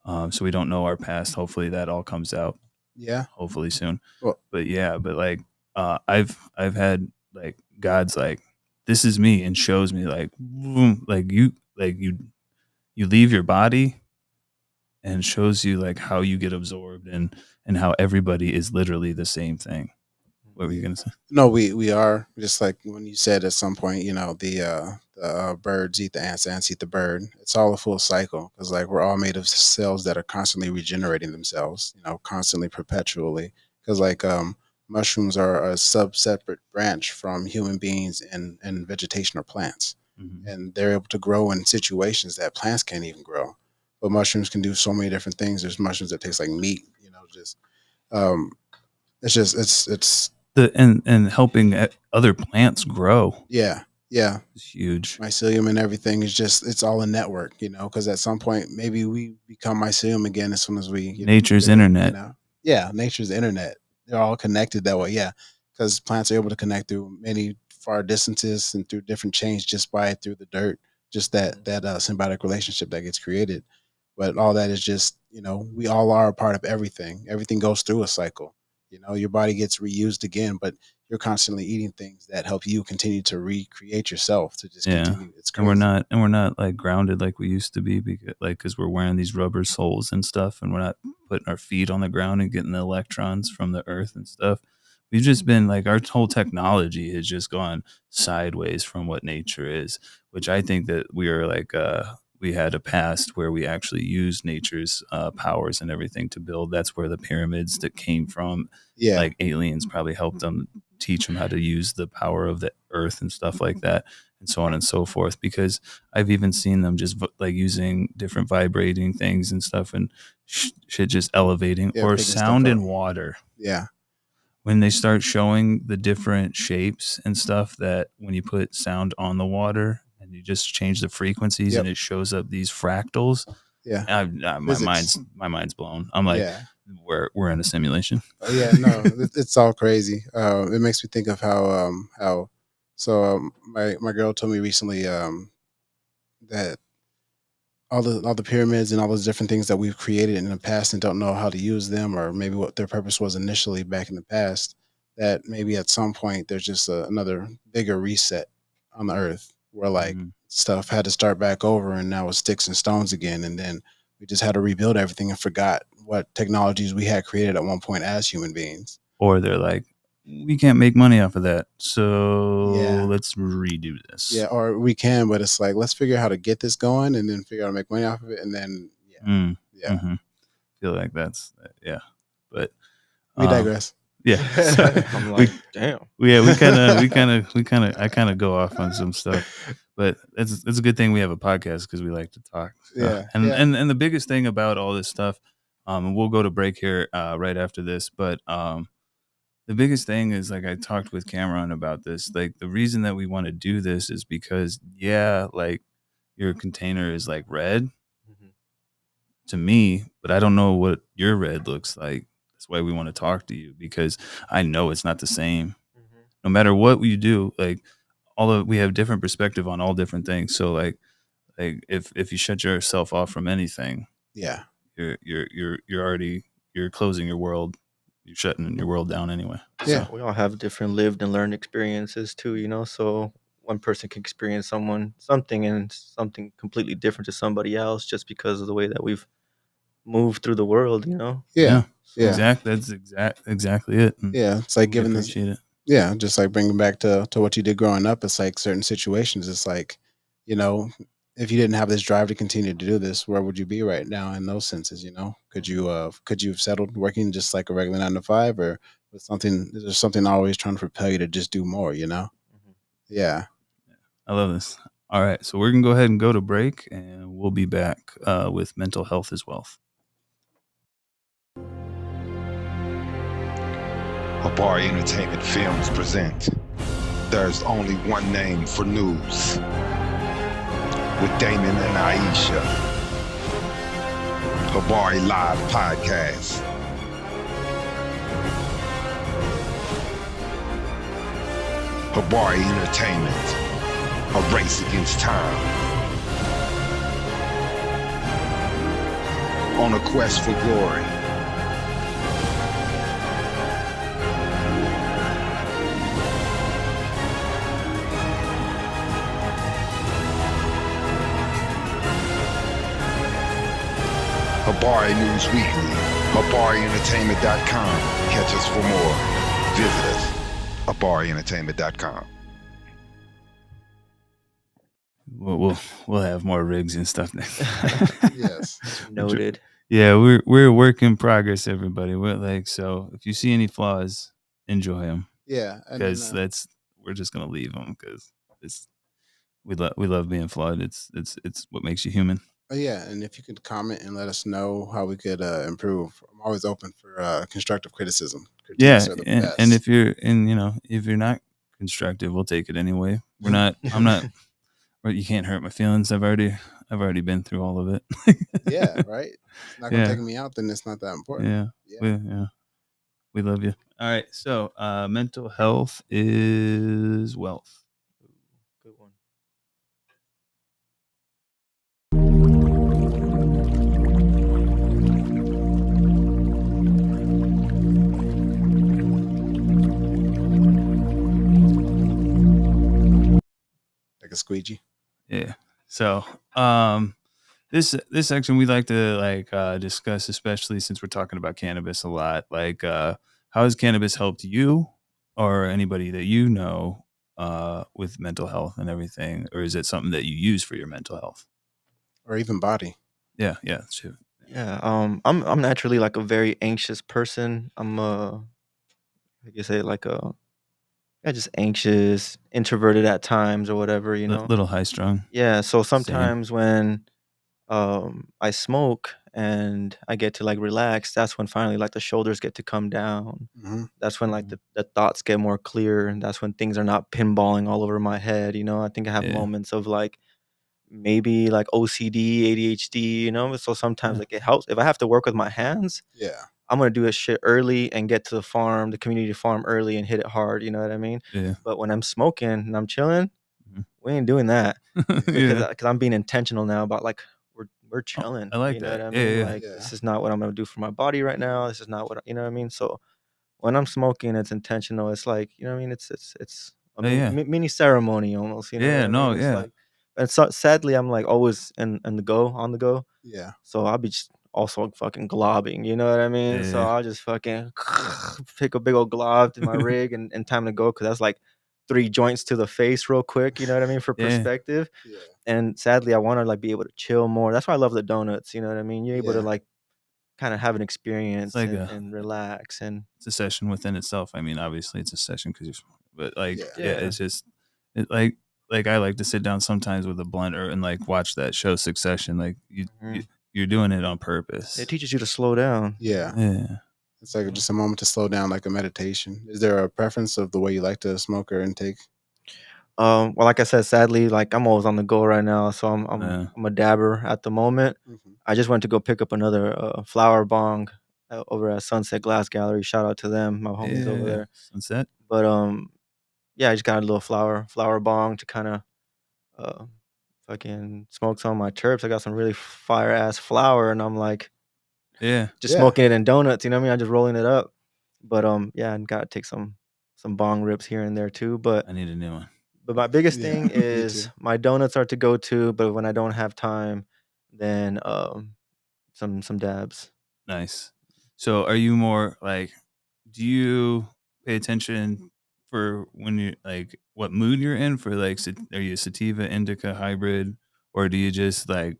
so we don't know our past. Hopefully, that all comes out yeah. hopefully soon. Well, But yeah, but like I've had like God's like this is me and shows me like boom, like you leave your body and shows you like how you get absorbed and how everybody is literally the same thing. What were you gonna say? no, we are just like when you said at some point, the birds eat the ants eat the bird. It's all a full cycle because like we're all made of cells that are constantly regenerating themselves, constantly, perpetually. Because like mushrooms are a sub separate branch from human beings and vegetation or plants, Mm-hmm. and they're able to grow in situations that plants can't even grow. But mushrooms can do so many different things. There's mushrooms that taste like meat, just um, it's The and helping other plants grow yeah, yeah. is huge. Mycelium and everything is just it's all a network, because at some point maybe we become mycelium again as soon as we Nature's get it, internet. Yeah, nature's internet. They're all connected that way, yeah, because plants are able to connect through many far distances and through different chains just by through the dirt, just that symbiotic relationship that gets created. But all that is just we all are a part of everything. Everything goes through a cycle. You know, your body gets reused again, but you're constantly eating things that help you continue to recreate yourself to just Yeah. continue. It's And we're crazy. not like grounded like we used to be because we're wearing these rubber soles and stuff, and we're not putting our feet on the ground and getting the electrons from the earth and stuff. We've just been like, our whole technology has just gone sideways from what nature is, which I think that we are like, we had a past where we actually used nature's powers and everything to build. That's where the pyramids that came from. Yeah, Like aliens probably helped them teach them how to use the power of the earth and stuff like that, and so on and so forth. Because I've even seen them just like using different vibrating things and stuff, and shit just elevating, yeah, or picking stuff sound up. in water. Yeah, When they start showing the different shapes and stuff, that when you put sound on the water and you just change the frequencies yep, and it shows up these fractals, yeah, my physics. mind's blown. I'm like, Yeah. we're in a simulation. Oh yeah, no, it's all crazy. It makes me think of how my girl told me recently that all the pyramids and all those different things that we've created in the past and don't know how to use them, or maybe what their purpose was initially back in the past, that maybe at some point there's just another bigger reset on the earth where like Mhm. stuff had to start back over and now it's sticks and stones again, and then we just had to rebuild everything and forgot what technologies we had created at one point as human beings. Or they're like, we can't make money off of that, so Yeah. let's redo Yeah, this. or we can, but it's like let's figure out how to get this going and then figure out how to make money off of it, and then Mm, yeah, hmm Feel like that's yeah, but we um, digress. yeah. So I'm we like, damn. yeah we kind of I kind of go off on some stuff, but it's a good thing we have a podcast because we like to talk. So, Yeah, yeah, and the biggest thing about all this stuff, and we'll go to break here right after this, but the biggest thing is, like, I talked with Cameron about this. Like, the reason that we want to do this is because, yeah, like, your container is like red Mhm. to me, but I don't know what your red looks like. That's why we want to talk to you, because I know it's not the same. Mhm. No matter what we do, like, we have different perspective on all different things. So like if you shut yourself off from anything, yeah, you're already, you're closing your world. You're shutting your world down anyway. yeah, So We all have different lived and learned experiences too, you know. So one person can experience something and something completely different to somebody else just because of the way that we've moved through the world, you know. yeah, yeah, yeah, So exactly. That's exactly it. And yeah. It's like we giving this. appreciate it. Yeah, just like bringing back to what you did growing up. It's like certain situations. It's like, you know, if you didn't have this drive to continue to do this, where would you be right now in those senses? You know, Mhm. could you have settled working just like a regular 9 to 5, or with something? Is there something always trying to propel you to just do more? You know? Mhm. Yeah. I love this. All right, so we're gonna go ahead and go to break, and we'll be back with mental health is wealth. Habari Entertainment Films present There's Only One Name for News with Damon and Aisha. Habari Live Podcast. Habari Entertainment, a race against time. On a quest for glory. Habari News Weekly, HabariEntertainment.com. Catch us for more. Visit us, HabariEntertainment.com. We'll have more rigs and stuff next time. Yes. Noted. Yeah, we're a work in progress, everybody. We're like, so if you see any flaws, enjoy them, Yeah. And then because we're just gonna leave them, because it's we love being flawed. It's what makes you human. yeah, and if you could comment and let us know how we could improve. I'm always open for constructive criticism. Yeah, Critiques are the and best. if you're if you're not constructive, we'll take it anyway. We're not. I'm not. But you can't hurt my feelings. I've already been through all of it. Yeah, right. It's not gonna Yeah, take me out, then it's not that important. yeah, Yeah. yeah. We love you. All right. So, mental health is wealth. Good one. squeegee. Yeah. So, this section we like to discuss, especially since we're talking about cannabis a lot. Like, how has cannabis helped you or anybody that you know with mental health and everything, or is it something that you use for your mental health? Or even body. Yeah, yeah, true. Yeah, I'm naturally like a very anxious person. I'm like you say, like a yeah, just anxious, introverted at times or whatever, you know. Little high strung. Yeah, so Same. sometimes when I smoke and I get to like relax, that's when finally like the shoulders get to come down. Hmm. That's when like the thoughts get more clear, and that's when things are not pinballing all over my head. You know, I think I have Yeah. moments of like maybe like OCD, ADHD, you know. So sometimes Yeah. like it helps if I have to work with my hands. Yeah. I'm gonna do a shit early and get to the farm, the community farm early and hit it hard. You know what I mean? Yeah. But when I'm smoking and I'm chilling, Mhm. we ain't doing that Yeah. because I'm being intentional now about like we're Oh, chilling. I like You know what that. I Yeah, mean? yeah. Like Yeah. this is not what I'm gonna do for my body right now. This is not what you know what I mean. So when I'm smoking, it's intentional. It's like you know what I mean. It's a Oh, yeah. mini ceremony almost. You know what Yeah, I no, mean? It's yeah. like, and so sadly, I'm like always in the go on the go. Yeah. So I'll be just also fucking globbing, you know what I mean? So Yeah. I'll just fucking pick a big old glob to my rig and time to go because that's like 3 joints to the face real quick, you know what I mean, for Yeah. perspective. Yeah. And sadly, I want to like be able to chill more. That's why I love the donuts, you know what I mean? You're able to Yeah. like kind of have an It's experience like and relax and it's a session within itself. I mean, obviously it's a session because you're smoking, but like, Yeah. yeah, yeah. it's just it, like I like to sit down sometimes with a blender and like watch that show Succession. Like Mhm. you're doing it on It purpose. teaches you to slow down. Yeah. Yeah. It's like just a moment to slow down, like a meditation. Is there a preference of the way you like to smoke or intake? Well, like I said, sadly, like I'm always on the go right now, so I'm a dabber at the moment. Hmm. I just went to go pick up another flower bong over at Sunset Glass Gallery. Shout out to them, my homies over Yeah. there. Sunset. But yeah, I just got a little flower bong to kind of uh, fucking smoke some of my terps. I got some really fire ass flower, and I'm like Yeah. just Yeah. smoking it in donuts. You know what I mean? I'm just rolling it up. But yeah, and gotta take some bong rips here and there too. I need a new one. But my biggest Yeah. thing Me is too. my donuts are to go to. But when I don't have time, then some dabs. Nice. So are you more like do you pay attention for when you like what mood you're in for like are you a sativa indica hybrid or do you just like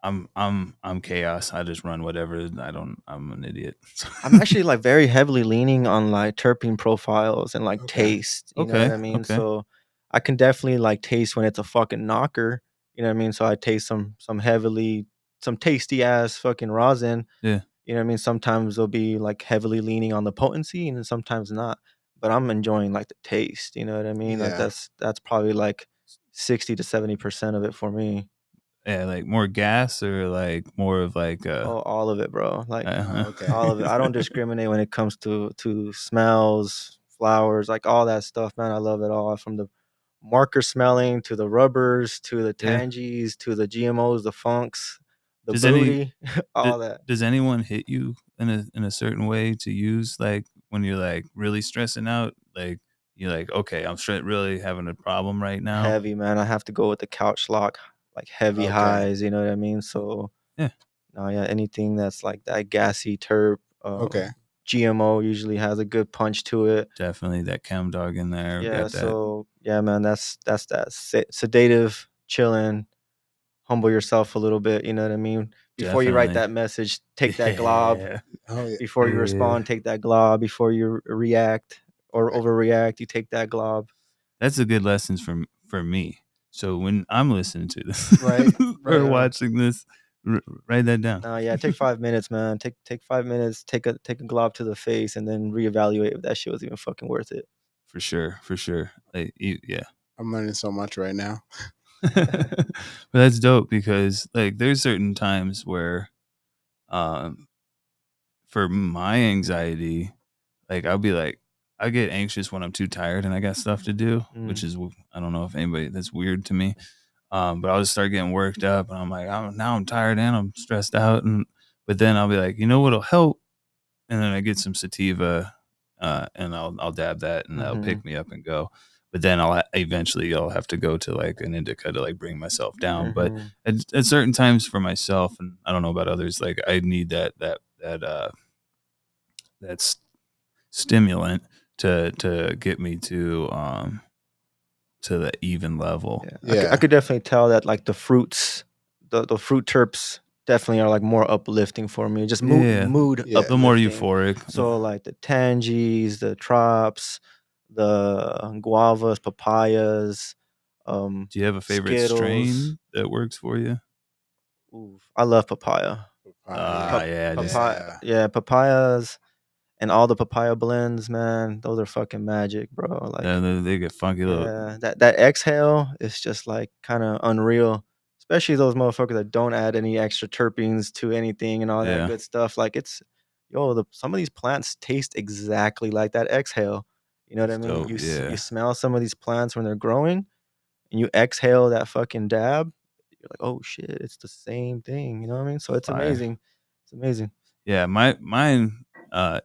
I'm chaos. I just run whatever. I'm an idiot. I'm actually like very heavily leaning on like terpene profiles and like Okay. taste. You know what Okay. I mean? Okay. So I can definitely like taste when it's a fucking knocker. You know what I mean? So I taste some tasty ass fucking rosin. Yeah. You know what I mean? Sometimes they'll be like heavily leaning on the potency and then sometimes not. But I'm enjoying like the taste. You know what I mean? Like Yeah. that's probably like 60 to 70% of it for me. Yeah. Like more gas or like more of like Oh, all of it, bro. Like Oh, okay. all of it. I don't discriminate when it comes to smells, flowers, like all that stuff, man. I love it all from the marker smelling to the rubbers to the yeah. tangies to the GMOs, the funks, the Does any booty, all that. does anyone hit you in a certain way to use like when you're like really stressing out like you're like okay really having a problem right now. Heavy, man. I have to go with the couch lock, like heavy Okay. highs, you know what I mean? So Yeah, no, yeah, anything that's like that gassy terp, Okay. GMO usually has a good punch to it. definitely that chem dog in there. Yeah, Got that. so yeah, man, that's that sedative, chilling, humble yourself a little bit. You know what I mean? Before you write Definitely. that message, take that glob. Yeah. Oh yeah. Before you Yeah. respond, take that glob. Before you react or Right. overreact, you take that glob. That's a good lessons for me. So when I'm listening to this Right. or Right. Yeah. watching this, write that down. No, yeah, take 5 minutes, man. Take 5 minutes. Take a glob to the face, and then reevaluate if that shit was even fucking worth it. For sure. For sure. Like, yeah. I'm learning so much right now. But that's dope because like there's certain times where um for my anxiety like I'll be like I get anxious when I'm too tired and I got stuff to do, which Mm. is I don't know if anybody that's weird to me. But I'll just start getting worked up and I'm like now I'm tired and I'm stressed out and but then I'll be like, you know what'll help? And then I get some sativa and I'll dab that and that'll Mhm. pick me up and go. but then I'll eventually I'll have to go to like an indica to like bring myself down. But Mhm. at certain times for myself, and I don't know about others, like I need that stimulant to get me to the even level. Yeah, I Yeah. could definitely tell that like the fruits, the fruit terps definitely are like more uplifting for me. Just Yeah, mood Yeah. the more uplifting. euphoric. So like the tangies, the trops, the guavas, papayas, Do you have a favorite Skittles. strain that works for you? Ooh, I love papaya. Papaya. Yeah, just Papaya, Yeah. yeah, papayas and all the papaya blends, man. Those are fucking magic, bro. Like, they get funky little. yeah, that exhale is just like kind of unreal. Especially those motherfuckers that don't add any extra terpenes to anything and all that Yeah, good stuff. Like it's, some of these plants taste exactly like that exhale. You know what I it's mean? dope. You Yeah, smell some of these plants when they're growing, and you exhale that fucking dab. You're like, oh shit, it's the same thing. You know what I mean? So it's fire. amazing. It's amazing. Yeah, mine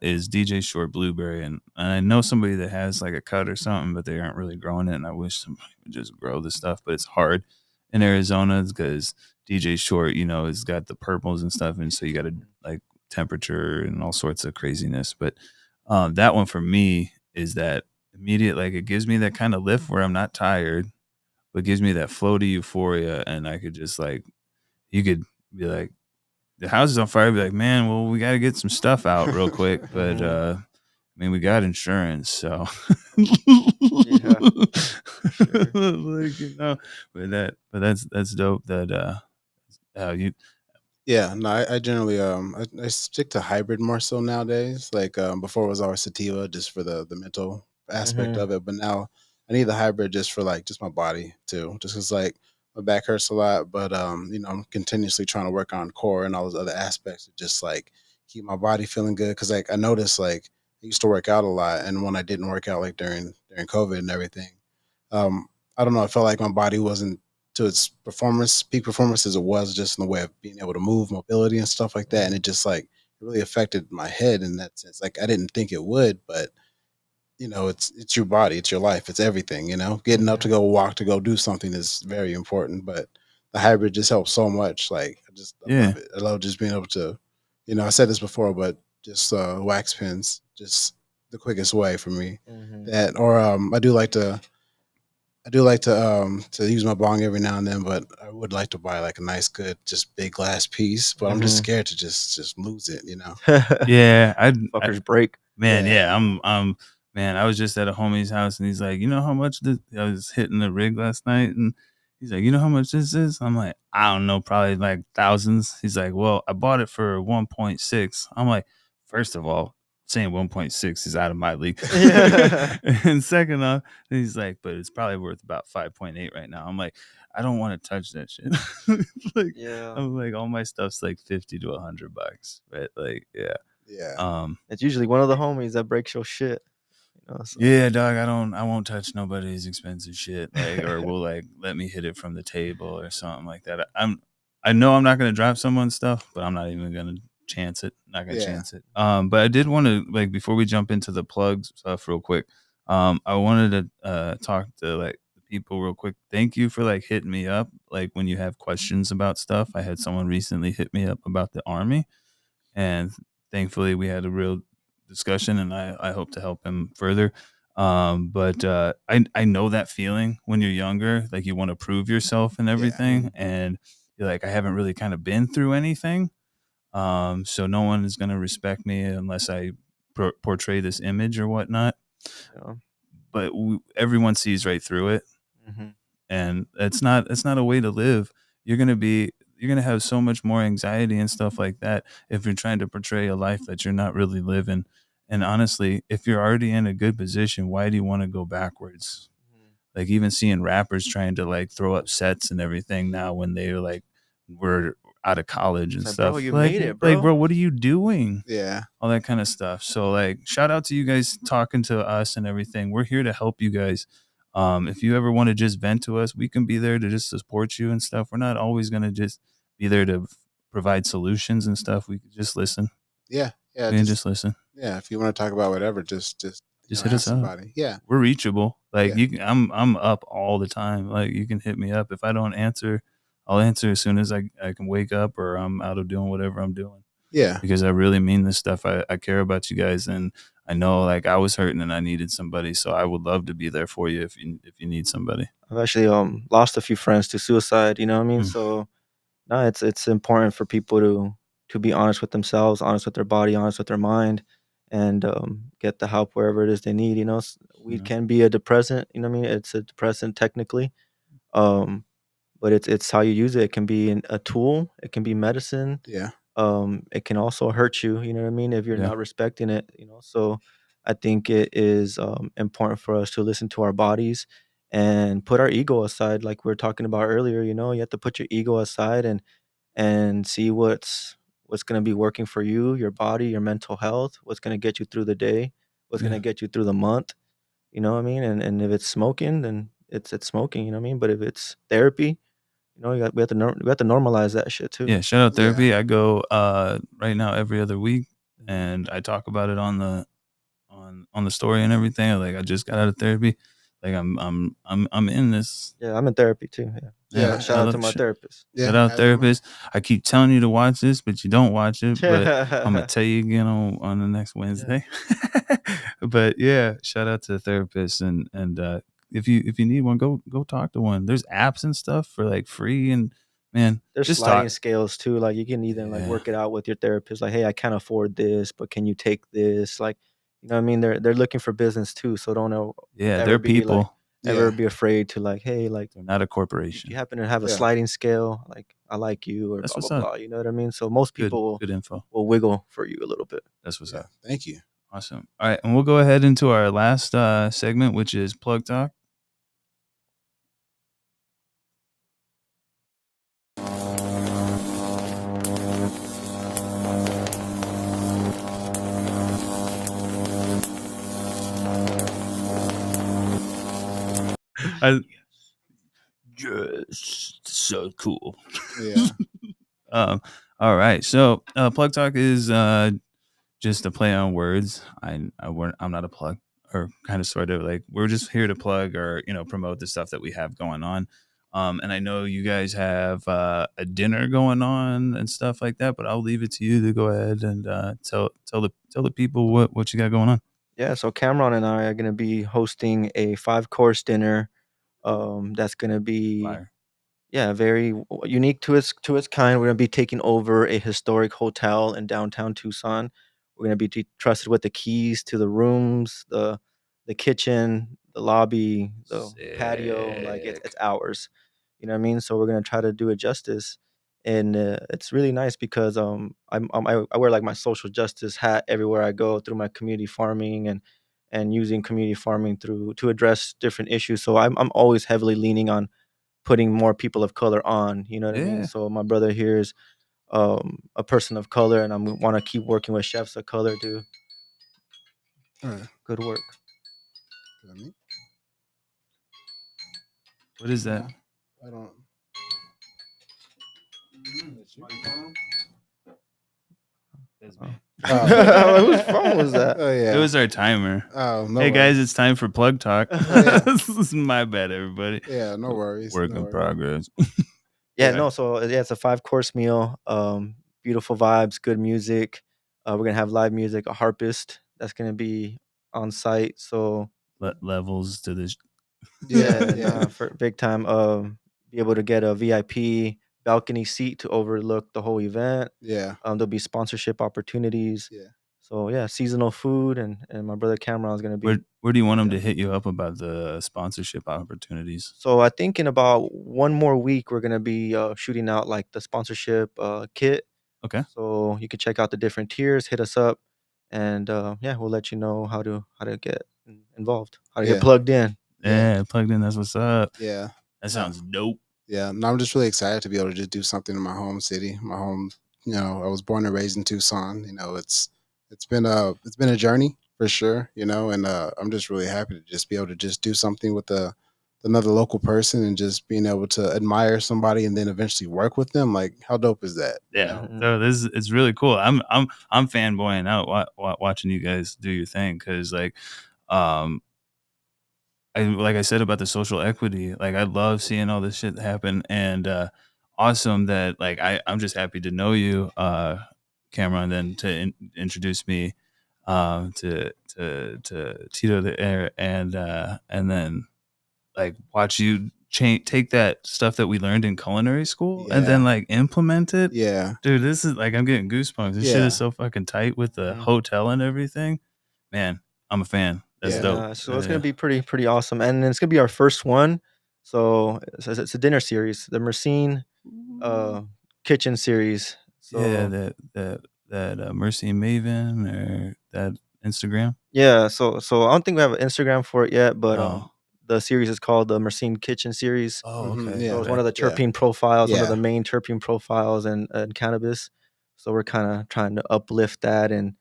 is DJ Short Blueberry, and I know somebody that has like a cut or something, but they aren't really growing it. And I wish somebody would just grow the stuff, but it's hard in Arizona because DJ Short, has got the purples and stuff, and so you got to like temperature and all sorts of craziness. But that one for me is that immediate, like it gives me that kind of lift where I'm not tired, but gives me that floaty euphoria, and I could just like you could be like the house is on fire, be like, man, well, we got to get some stuff out real quick. But Mhm. I mean, we got insurance, so Yeah, for sure. like but that's dope. That you Yeah, no, I generally I stick to hybrid more so nowadays. Like before it was always sativa just for the mental aspect Mhm. of it, but now I need the hybrid just for like just my body too. Just 'cause like my back hurts a lot, but I'm continuously trying to work on core and all those other aspects to just like keep my body feeling good. Cause like I noticed like I used to work out a lot, and when I didn't work out like during COVID and everything, I don't know. I felt like my body wasn't to its peak performance as it was, just in the way of being able to move, mobility, and stuff like that. And Mhm. it just like it really affected my head in that sense. Like I didn't think it would, but it's your body, it's your life, it's everything. Getting up to Mhm. go walk, to go do something is very important. But the hybrid just helps so much. Like I yeah love it. I love just being able to, I said this before, but just wax pens, just the quickest way for me. Mhm. That or I do like to use my bong every now and then, but I would like to buy like a nice, good, just big glass piece. But I'm just Mhm. scared to just lose it. yeah I Fuckers break. Man, Yeah, yeah, man, I was just at a homie's house and he's like, you know how much this I was hitting the rig last night and he's like, you know how much this is? I'm like, I don't know, probably like thousands. He's like, well, I bought it for 1.6. I'm like, first of all, saying 1.6 is out of my league. Yeah. And second off, he's like, but it's probably worth about 5.8 right now. I'm like, I don't want to touch that shit. Like Yeah. I'm like all my stuff's like 50 to $100. But like, yeah. yeah, It's usually one of the homies that breaks your shit. So Yeah, dog, I won't touch nobody's expensive shit, like, or will like let me hit it from the table or something like that. I know I'm not gonna drop someone's stuff, but I'm not even gonna chance it. Not gonna yeah, chance it. But I did want to like before we jump into the plugs stuff real quick. I wanted to talk to like the people real quick. Thank you for like hitting me up like when you have questions about stuff. I had someone recently hit me up about the army, and thankfully we had a real discussion and I hope to help him further. But I know that feeling when you're younger, like you want to prove yourself and yeah, everything, Mhm. and you're like, I haven't really kind of been through anything, so no one is going to respect me unless I portray this image or whatnot. Yeah. But everyone sees right through it, Mhm. and it's not a way to live. You're gonna have so much more anxiety and stuff like that if you're trying to portray a life that you're not really living. And honestly, if you're already in a good position, why do you want to go backwards? Mhm. Like even seeing rappers trying to like throw up sets and everything now when they like were out of college It's and like, bro, stuff. you Like made it, like bro. bro, what are you doing? yeah, All that kind of stuff. So like shout out to you guys talking to us and everything. We're here to help you guys. If you ever want to just vent to us, we can be there to just support you and stuff. We're not always gonna just be there to provide solutions and stuff. We can just listen. yeah, yeah. We can Just just listen. yeah. If you want to talk about whatever, just Just hit us ask up. somebody. Yeah, We're reachable. Like I'm up all the time. Like you can hit me up. If I don't answer, I'll answer as soon as I can wake up or I'm out of doing whatever I'm doing. Yeah. Because I really mean this stuff. I care about you guys, and I know like I was hurting and I needed somebody. So I would love to be there for you if you need somebody. I've actually lost a few friends to suicide. You know what I mean? Mm. So no, it's important for people to be honest with themselves, honest with their body, honest with their mind, and get the help wherever it is they need. You know, weed Yeah. can be a depressant. You know what I mean? It's a depressant technically, um, but it's how you use it. It can be a tool. It can be medicine. Yeah. It can also hurt you. You know what I mean? If you're Yeah. not respecting it. You know, so I think it is important for us to listen to our bodies and put our ego aside, like we were talking about earlier. You know, you have to put your ego aside and see what's going to be working for you, your body, your mental health, what's going to get you through the day, what's going Yeah. to get you through the month, you know what I mean? And if it's smoking, then it's smoking, you know what I mean? But if it's therapy, you know, we have to normalize that shit too. Yeah, shout out Yeah. therapy. I go right now every other week, and I talk about it on the story and everything. Like I just got out of therapy. Like I'm in this. Yeah, I'm in therapy too. Yeah. Yeah. Shout I out to love my therapist. Yeah. shout out as am I. therapist. I keep telling you to watch this, but you don't watch it. But I'm gonna Yeah. tell you again on the next Wednesday. But yeah, shout out to the therapist and if you need one, go talk to one. There's apps and stuff for like free and man, There's just sliding talk. scales too. Like you can even like Yeah. work it out with your therapist. Like, hey, I can't afford this, but can you take this? Like, you know what I mean? They're looking for business too. So don't know Yeah, ever they're be like people. ever Yeah. be afraid to like, hey, like They're not a if corporation. you happen to have a Yeah. sliding scale, like I like you or That's blah blah what's up. blah. You know what I mean? So most Good people info. will wiggle for you a little bit. That's what's Yeah. up. Thank you. Awesome. All right, and we'll go ahead into our last segment, which is plug talk. Just so cool. Yeah. All right. So plug talk is just a play on words. I'm not a plug, or kind of sort of like we're just here to plug or promote the stuff that we have going on. And I know you guys have a dinner going on and stuff like that, but I'll leave it to you to go ahead and tell the people what you got going on. Yeah. So Cameron and I are gonna be hosting a 5 course dinner. That's gonna be Fire. yeah, very unique to its kind. We're gonna be taking over a historic hotel in downtown Tucson. We're gonna be trusted with the keys to the rooms, the kitchen, the lobby, the patio. Like Sick. it's ours. You know what I mean? So we're gonna try to do it justice, and it's really nice because I wear like my social justice hat everywhere I go through my community farming and using community farming through to address different issues. So I'm always heavily leaning on putting more people of color on, you know what I mean? Yeah. So my brother here is a person of color, and I want to keep working with chefs of color to All right. good work. Is that me? What is that? I don't. That's you? That's me. Oh. Whose phone was that? Oh yeah. It was our timer. Oh no. Hey guys, worries. it's time for plug talk. Yeah. This is my bad, everybody. Yeah. No worries. Work no in worries. progress. Yeah, Right. no, so yeah, it's a 5 course meal. Beautiful vibes, good music. We're gonna have live music, a harpist that's gonna be on site. So Levels to this. Yeah. yeah, Yeah. nah, for big time. Be able to get a VIP balcony seat to overlook the whole event. Yeah. There'll be sponsorship opportunities. Yeah. So yeah, seasonal food and my brother Cameron is gonna be Where do you want them to yeah. hit you up about the sponsorship opportunities? So I think in about one more week we're gonna be shooting out like the sponsorship kit. Okay. So you can check out the different tiers, hit us up, and yeah, we'll let you know how to get involved, how to get Yeah. plugged in. Yeah, plugged in. That's what's up. Yeah. That sounds dope. Yeah. And I'm just really excited to be able to just do something in my home city, my home. I was born and raised in Tucson. It's been a journey for sure. And I'm just really happy to just be able to just do something with another local person and just being able to admire somebody and then eventually work with them. Like, how dope is that? Yeah. Mhm. So it's really cool. I'm fanboying out watching you guys do your thing because like, um, like I said about the social equity, like I love seeing all this shit happen, and awesome that like I'm just happy to know you, Cameron, then to introduce me to Tito the Air, and then like watch you take that stuff that we learned in culinary school and then Yeah. like implement it. Yeah. Dude, this is like I'm getting goosebumps. This shit Yeah. is so fucking tight with the Mhm. hotel and everything. Man, I'm a fan. That's Yeah. dope. Yeah, so it's gonna be pretty awesome, and it's gonna be our first one. So it's a dinner series, the Mercine Yeah. uh, kitchen series. Yeah, So that Mercy and Maven or that Instagram. yeah, so I don't think we have an Instagram for it yet, but Oh. the series is called the Mercine Kitchen series. Oh, Mhm, okay. So yeah. it's one Okay. of the Yeah. terpene profiles, one of Yeah. the main terpene profiles in cannabis. So we're kind of trying to uplift that, and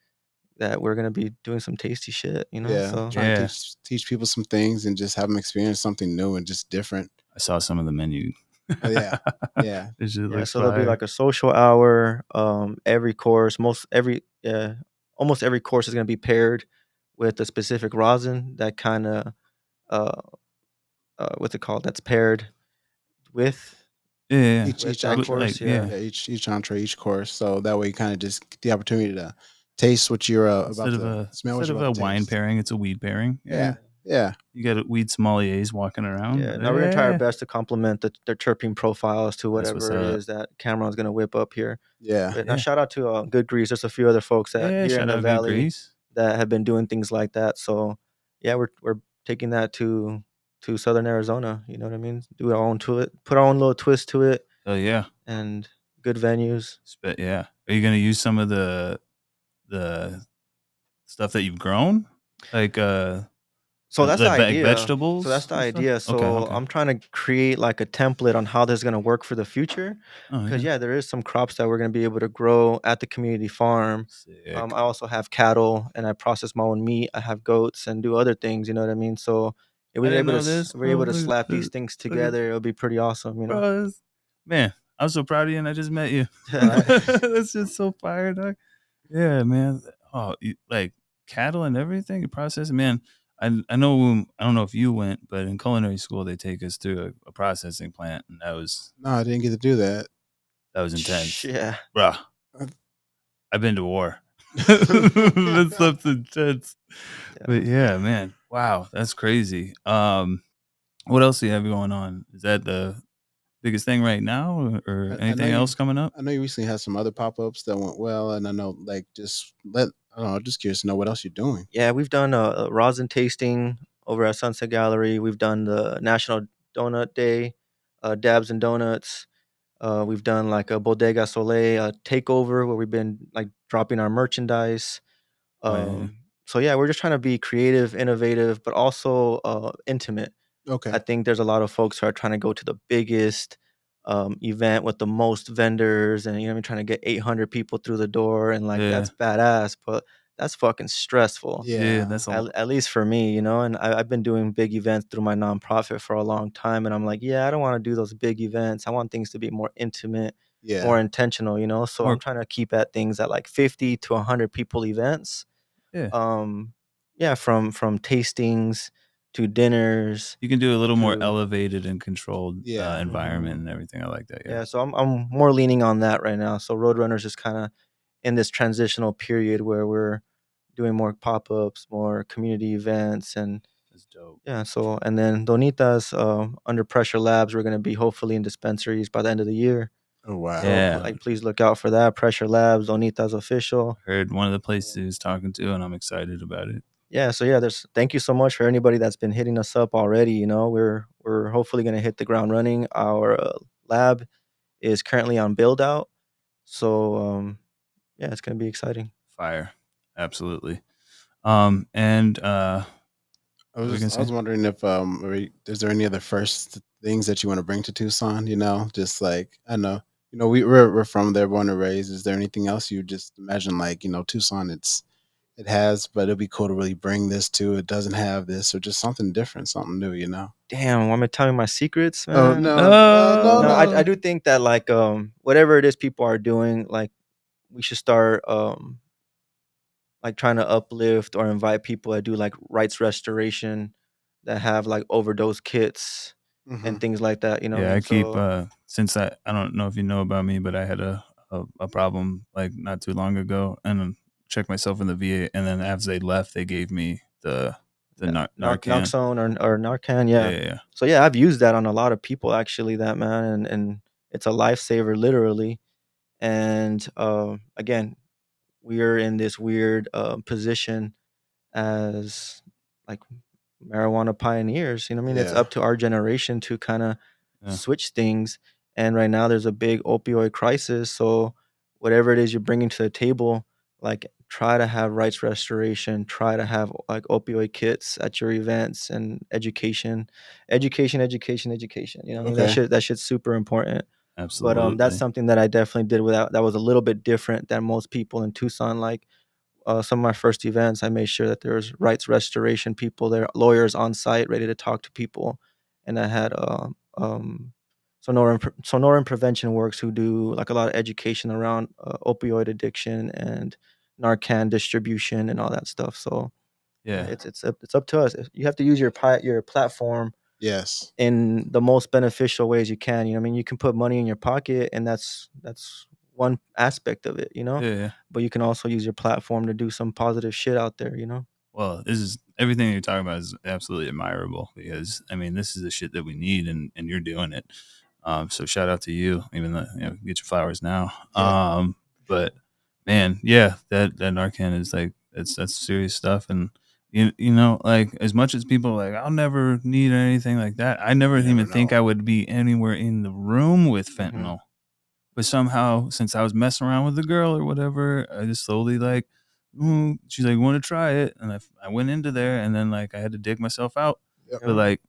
that we're gonna be doing some tasty shit, you know. Yeah. So Trying to Yeah. teach people some things and just have them experience something new and just different. I saw some of the menu. Oh yeah. Yeah. This shit yeah, looks so there'll be fire. like a social hour. Every course, almost every course is gonna be paired with a specific rosin that kind of uh what's it called? That's paired with Yeah, yeah. Each with each that With, entree. like, course. yeah. Yeah, Yeah, each entree, each course. So that way you kind of just get the opportunity to taste what you're about Instead of to a smell, what instead you're of a about to wine taste. pairing, it's a weed pairing. Yeah. Yeah. Yeah. You got weed sommeliers walking around. yeah. Now we're gonna try our Yeah. best to complement the terpene profiles to That's what's whatever it up. is that Cameron's gonna whip up here. Yeah. But now Yeah. shout out to Good Grease. There's a few other folks that Yeah. here in Shout the out Good valley Grease. that have been doing things like that. So yeah, we're taking that to Southern Arizona. You know what I mean? Do our own to it, put our own little twist to it, Oh yeah. and good venues. Yeah. Are you gonna use some of the stuff that you've grown? Like So that's the idea. So that's vegetables the and stuff? idea. Okay, So okay. I'm trying to create like a template on how this is gonna work for the future. Oh Because yeah. yeah, there is some crops that we're gonna be able to grow at the community farm. Sick. I also have cattle, and I process my own meat. I have goats and do other things. You know what I mean? So if I we're didn't able to know this, we're bro. able to Look slap these look things look at together, it'll be pretty awesome. You know? bro. Man, I'm so proud of you and I just met you. Right. That's just so fire, dog. Yeah, man. Oh, like cattle and everything, you process, man. I know. I don't know if you went, but in culinary school they take us through a processing plant, and No, I didn't get to do that. that was intense, Yeah. bruh. Uh, I've been to war. That stuff's intense. Yeah. But yeah, man. Wow, that's crazy. What else do you have going on? Is that the biggest thing right now, or I know anything you. else coming up? I know you recently had some other pop ups that went well, and I know like just let. I don't know. I'm just curious to know what else you're doing. Yeah, we've done a rosin tasting over at Sunset Gallery. We've done the National Donut Day, dabs and donuts. We've done like a Bodega Soleil takeover where we've been like dropping our merchandise. Oh yeah, So yeah, we're just trying to be creative, innovative, but also intimate. I Okay. think there's a lot of folks who are trying to go to the biggest event with the most vendors, and you know, what I mean, trying to get 800 people through the door, and like yeah, that's badass, but that's fucking stressful. yeah. Yeah. That's a At least for me, you know, and I've been doing big events through my nonprofit for a long time, and I'm like, yeah, I don't want to do those big events. I want things to be more intimate, Yeah. more intentional, you know. So I'm more. trying to keep at things at like 50 to 100 people events. Yeah, Um, yeah, from tastings to dinners you can do a little more to elevated and controlled Yeah. environment and everything. I like that. Yeah, yeah. So I'm more leaning on that right now. So Roadrunners is kind of in this transitional period where we're doing more pop-ups, more community events, and that's dope. yeah. So and then Donitas, Under Pressure Labs, we're gonna be hopefully in dispensaries by the end of the year. Oh wow. So Yeah, like, please look out for that. Pressure Labs, Donitas official. heard one of the places he was talking to, and I'm excited about it. Yeah, so yeah, there's thank you so much for anybody that's been hitting us up already. You know, we're hopefully gonna hit the ground running. Our lab is currently on build out, so yeah, it's gonna be exciting. Fire, absolutely. And what were we gonna I was say? wondering if is there any other first things that you want to bring to Tucson? You know, just like I know, we're from there, born and raised. Is there anything else you just imagine like Tucson? It has, but it'd be cool to really bring this to. It doesn't have this, or just something different, something new. You know. Damn, want me to tell you my secrets, Oh man? no, no, no, No, I no. do think that like whatever it is people are doing, like we should start like trying to uplift or invite people that do like rights restoration that have like overdose kits and Mhm. things like that. You know what I Yeah, mean? I keep So since I don't know if you know about me, but I had a problem like not too long ago, and checked myself in the VA, and then as they left, they gave me the Narcan. Naloxone or Narcan, Yeah, yeah. yeah, yeah. So yeah, I've used that on a lot of people actually. That man, and it's a lifesaver literally. And again, we are in this weird position as like marijuana pioneers. You know what I mean? It's Yeah. up to our generation to kind of Yeah. switch things. And right now, there's a big opioid crisis. So whatever it is you're bringing to the table, like try to have rights restoration, try to have like opioid kits at your events and education. You know what I mean? Okay. That shit's super important. But that's Absolutely. something that I definitely did without. That was a little bit different than most people in Tucson. Like some of my first events, I made sure that there was rights restoration people there, lawyers on site, ready to talk to people, and I had Sonoran Prevention Works who do like a lot of education around opioid addiction and Narcan distribution and all that stuff. So yeah, Yeah. it's up to us. You have to use your platform Yes. in the most beneficial ways you can. You know, what I mean, you can put money in your pocket, and that's one aspect of it. You know, Yeah, yeah. but you can also use your platform to do some positive shit out there. You know. Well, this is everything you're talking about is absolutely admirable because I mean this is the shit that we need and you're doing it. So shout out to you, even though get your flowers now. Yeah. But man, yeah, that Narcan is like that's serious stuff, and you know like as much as people are like I'll never need anything like that, I never You never even think know. I would be anywhere in the room with Hmm. fentanyl. But somehow, since I was messing around with the girl or whatever, I just slowly like, she's like, "Want to try it?" And I went into there, and then like I had to dig myself out. Yep. But Yeah. like,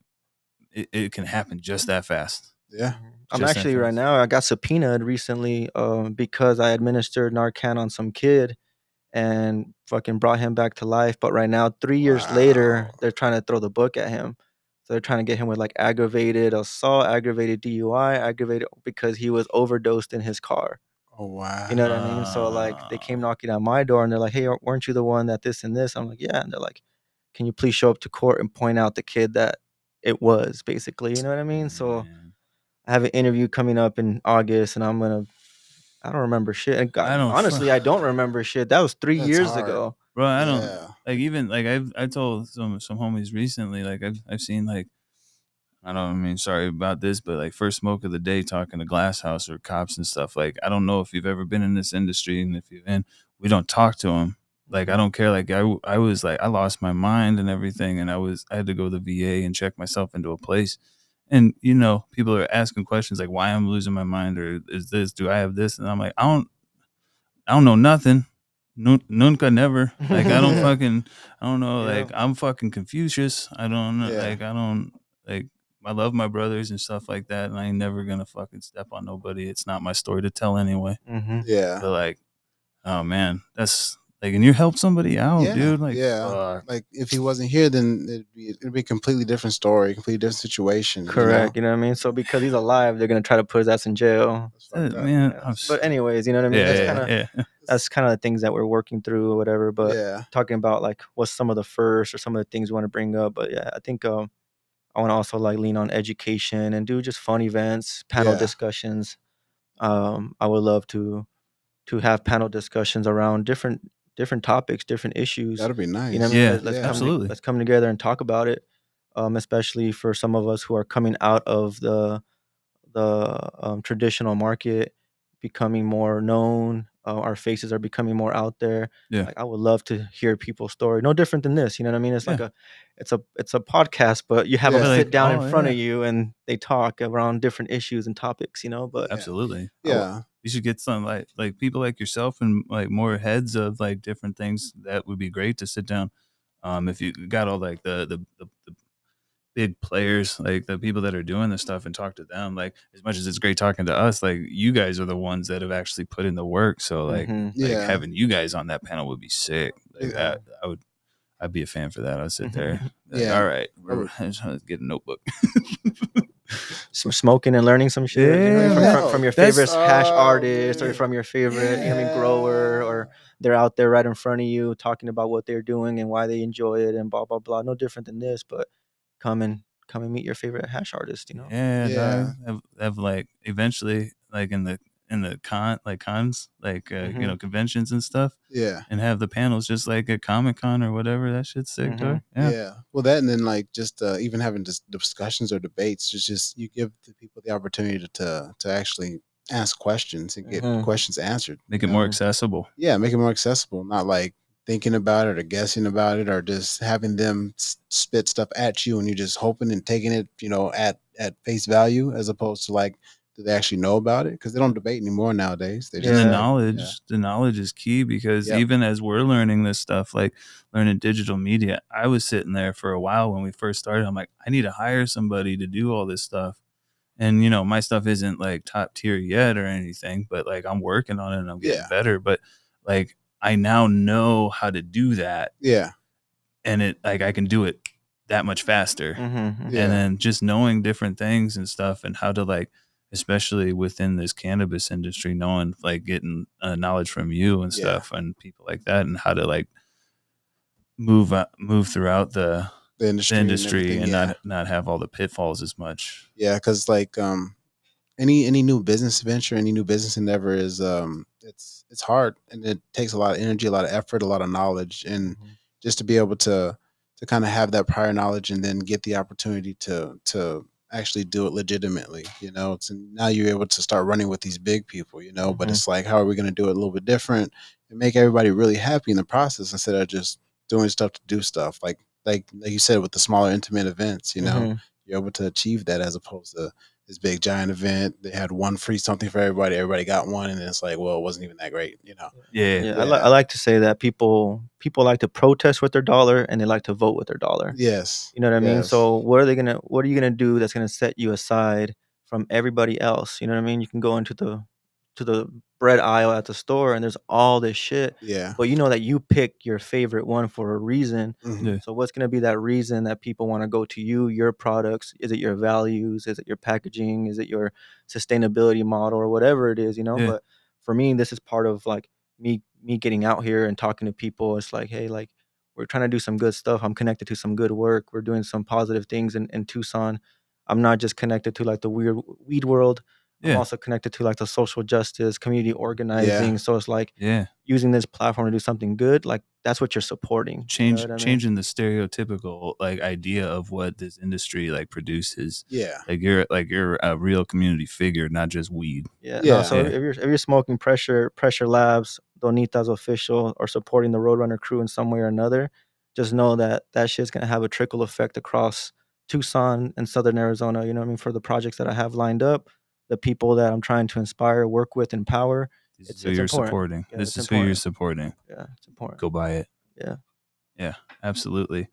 it can happen just that fast, Yeah. I'm just that actually right fast. now. I got subpoenaed recently because I administered Narcan on some kid and fucking brought him back to life. But right now, 3 years later, Wow. they're trying to throw the book at him. So they're trying to get him with like aggravated assault, aggravated DUI, aggravated because he was overdosed in his car. Oh You know what I mean? So like they came Uh, knocking on my door and they're like, "Hey, weren't you the one that this and this?" I'm like, "Yeah." And they're like, "Can you please show up to court and point out the kid that it was basically?" You know what I mean? So man, I have an interview coming up in August, and I don't remember shit. And God, I don't, honestly, I don't remember shit. That was three That's years hard. ago. bro. I don't Yeah. like even like I told some homies recently. Like I've seen like I mean, sorry about this, but like first smoke of the day talking to Glass House or cops and stuff. Like, I don't know if you've ever been in this industry and if you've been, we don't talk to them. Like, I Mhm. don't care. Like, I was like, I lost my mind and everything. And I had to go to the VA and check myself into a place. And, you know, people are asking questions like why I'm losing my mind or is this, do I have this? And I'm like, I don't know nothing. Nunca never. Like I don't know. Yeah. Like I'm fucking Confucius. I don't know. Yeah. Like I don't like. I love my brothers and stuff like that, and I ain't never gonna fucking step on nobody. It's not my story to tell anyway. Mhm. Yeah. But like, oh man, that's like, and you help somebody out, Yeah. dude. Like, Yeah. fuck. Like if he wasn't here, then it'd be a completely different story, completely different situation. You know. Correct. You know what I mean? So because he's alive, they're gonna try to put his ass in jail. That's fucked up. Man, Yeah. But anyways, you know what I mean? That's kind Yeah. of yeah. that's kind of the things that we're working through or whatever. But Yeah. talking about like what's some of the first or some of the things we want to bring up. But yeah, I think I want to also like lean on education and do just fun events, panel Yeah. discussions. I would love to have panel discussions around different topics, different issues. That'd be You know what I mean? nice. Yeah, Yeah. absolutely. Let's come together and talk about it. Especially for some of us who are coming out of the traditional market, becoming more known. Our faces are becoming more out there. Yeah, Like I would love to hear people's story. No different than this. You know what I mean? It's yeah. like it's a podcast, but you have them But Yeah. sit like, down in oh front of yeah, you and they talk around different issues and topics. You know, but Yeah. absolutely. I w- Yeah. You should get some like people like yourself and like more heads of like different things. That would be great to sit down. If you got all like the big players, like the people that are doing this stuff, and talk to them. Like as much as it's great talking to us, like you guys are the ones that have actually put in the work. So Mhm. like Yeah. having you guys on that panel would be sick. Like Yeah. I'd be a fan for that. I'd sit there like, Yeah. all right, I would- let's get a notebook. Smoking and learning some shit, you know, Yeah. from Hell. your That's favorite hash Oh artist or man. from your favorite, you know what I mean, grower, Yeah. or they're out there right in front of you talking about what they're doing and why they enjoy it and blah blah blah. No different than this, but come and meet your favorite hash artist. Yeah, dog. Yeah. Have like eventually like in the cons Hmm. conventions and stuff, Yeah. and have the panels just like at Comic Con or whatever. That shit's sick, Hmm. dog. Yeah, Yeah. Well, that and then like just even having just discussions or debates, just you give the people the opportunity to actually ask questions and get Hmm. questions answered. make You it more know, Hmm. accessible. yeah, make it more accessible, not like thinking about it or guessing about it or just having them spit stuff at you and you're just hoping and taking it, at face value as opposed to like, do they actually know about it? Because they don't debate anymore nowadays. They And just Yeah. yeah, the knowledge is key because yep, even as we're learning this stuff, like learning digital media, I was sitting there for a while when we first started. I'm like, I need to hire somebody to do all this stuff. And my stuff isn't like top tier yet or anything, but like I'm working on it and I'm getting yeah, better. But like I now know how to do that, yeah, and it like I can do it that much faster. Hmm. And yeah, then just knowing different things and stuff and how to like, especially within this cannabis industry, knowing like getting knowledge from you and yeah. stuff and people like that, and how to like move throughout The the industry and industry everything. and Yeah, not have all the pitfalls as much. yeah. Because like any new business venture, any new business endeavor is it's hard and it takes a lot of energy, a lot of effort, a lot of knowledge, and Hmm. just to be able to kind of have that prior knowledge and then get the opportunity to actually do it legitimately. It's now you're able to start running with these big people. But Hmm. it's like, how are we going to do it a little bit different and make everybody really happy in the process instead of just doing stuff to do stuff like you said with the smaller intimate events. Hmm. You're able to achieve that as opposed to this big giant event. They had one free something for everybody. Everybody got one, and it's like, well, it wasn't even that great. Yeah, Yeah, I Yeah. like to say that people like to protest with their dollar and they like to vote with their dollar. Yes. You know what I mean? Yes. So what are you gonna do that's gonna set you aside from everybody else? You know what I mean? You can go into the bread aisle at the store and there's all this shit, Yeah. but you know that you pick your favorite one for a reason. Hmm. yeah, So what's gonna be that reason that people want to go to you, your products? Is it your values? Is it your packaging? Is it your sustainability model or whatever it is, yeah, But for me, this is part of like me getting out here and talking to people. It's like, hey, like we're trying to do some good stuff. I'm connected to some good work. We're doing some positive things in Tucson. I'm not just connected to like the weird weed world. I'm yeah, also connected to like the social justice, community Yeah. organizing. So it's like yeah. using this platform to do something good. Like that's what you're supporting. You know what I mean? Changing the stereotypical like idea of what this industry like produces. Yeah. Like you're a real community figure, not just weed. Yeah, no. Yeah. So Yeah, if you're smoking Pressure Labs, Donitas official, or supporting the Roadrunner crew in some way or another, just know that that shit's gonna have a trickle effect across Tucson and Southern Arizona. You know what I mean? For the projects that I have lined up, the people that I'm trying to inspire, work with, empower, this is it's who it's you're important. supporting. Yeah, This it's is who you're important. supporting. Yeah, it's important. Go buy it. Yeah. Yeah, absolutely.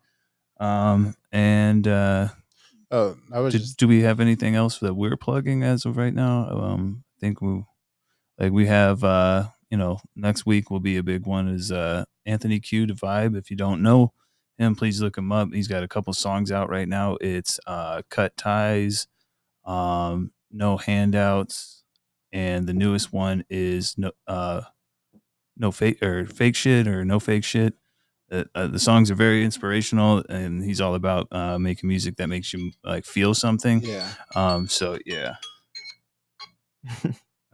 And Oh, I was just do we have anything else that we're plugging as of right now? I think we have next week will be a big one is Anthony Q to Vibe. If you don't know him, please look him up. He's got a couple songs out right now. It's Cut Ties, No Handouts, and the newest one is no fake shit or no fake shit. The songs are very inspirational, and he's all about making music that makes you like feel something. yeah. So yeah,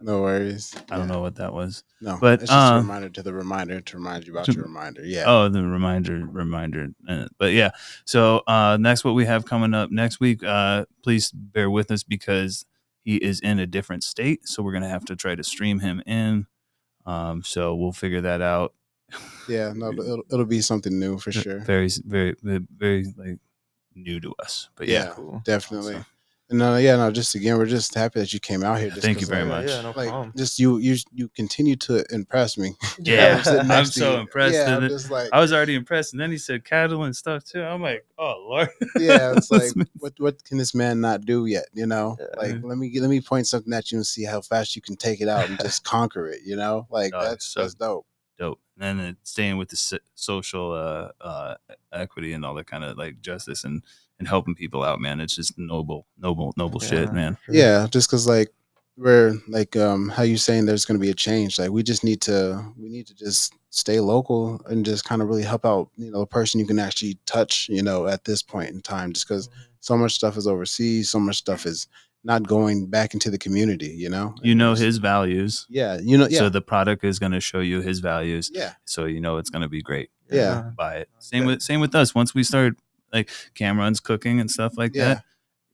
No worries. I don't Yeah. know what that was, No, but it's just a reminder to the reminder to remind you about your to- reminder. Yeah. oh, the reminder. But yeah, so next, what we have coming up next week, please bear with us because he is in a different state, so we're gonna have to try to stream him in. So we'll figure that out. Yeah. No, but it'll be something new for sure. Very like new to us, but yeah, Yeah, Cool. definitely. awesome. And yeah, no, just again, we're just happy that you came out here Yeah, just thank you because very like Yeah, yeah, much. no like problem. just you continue to impress me. As Yeah, I'm sitting I'm next to so you. impressed. Yeah, In I'm it. just like I was already impressed, and then he said cattle and stuff too. I'm like, oh Lord. yeah, it's like This man- what can this man not do yet? Yeah. Like let me point something at you and see how fast you can take it out and just conquer it. Like Dog, so that's dope. dope. And then staying with the social equity and all that kind of like justice and helping people out, man. It's just noble shit, Yeah, for man. sure. Yeah, just because like we're like how you saying there's going to be a change. Like we need to just stay local and just kind of really help out. A person you can actually touch. At this point in time, just because Mhm. so much stuff is overseas, so much stuff is not going back into the community, you know? You And know it's, his values, yeah, you know, so yeah, the product is going to show you his values. yeah, So you know it's going to be great. yeah, Buy it. yeah, Same with us. Once we start like Cameron's cooking and stuff like yeah, that,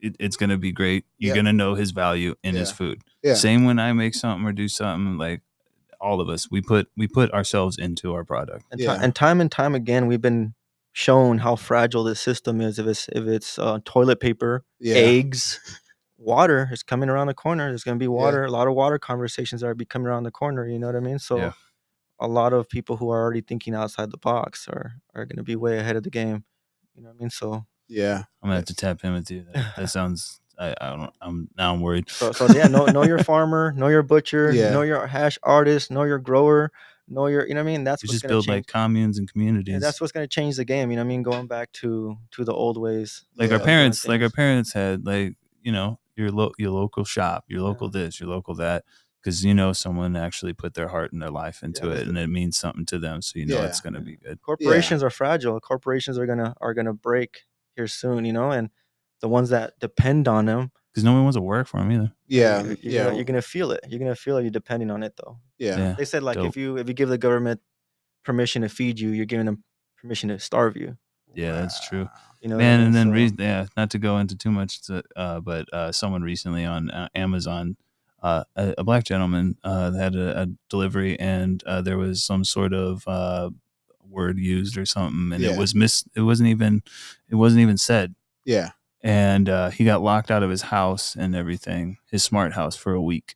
it's going to be great. You're yeah, going to know his value in his yeah, food. yeah, Same when I make something or do something, like all of us, we put ourselves into our product. yeah, And time again, we've been shown how fragile this system is. If it's toilet paper, yeah, eggs, water is coming around the corner. There's going to be yeah, water. A lot of water conversations are be coming around the corner. You know what I mean? Yeah. So a lot of people who are already thinking outside the box are going to be way ahead of the game. You know what I mean? So yeah, I'm gonna have to tap him into that sounds. I don't. I'm worried. so yeah, know your farmer, know your butcher, know yeah, your hash artist, know your grower, know your, you know what I mean? That's We what's just gonna build change. like communes and Yeah, communities. that's what's gonna change the game. You know what I mean? Going back to the old ways Like yeah, our of doing parents, like our things. parents had, like, you know, your local shop, your local Yeah, this, your local that, because you know someone actually put their heart and their life yeah. into Because it, and it means something to them. So you know yeah, it's gonna be good. yeah, corporations are fragile. Corporations are gonna break here soon. You know, and the ones that depend on them, Because no one wants to work for them either. yeah, yeah, yeah, you're gonna feel it. You're gonna feel it. You're depending on it though. yeah, Yeah, They said like dope. if you give the government permission to feed you, you're giving them permission to starve you. Yeah, that's true, wow, You know what I man. mean? And then So yeah, not to go into too much, but someone recently on Amazon, a black gentleman had a delivery, and there was some sort of word used or something, and yeah, it wasn't even said, yeah, and he got locked out of his house and everything, his smart house, for a week.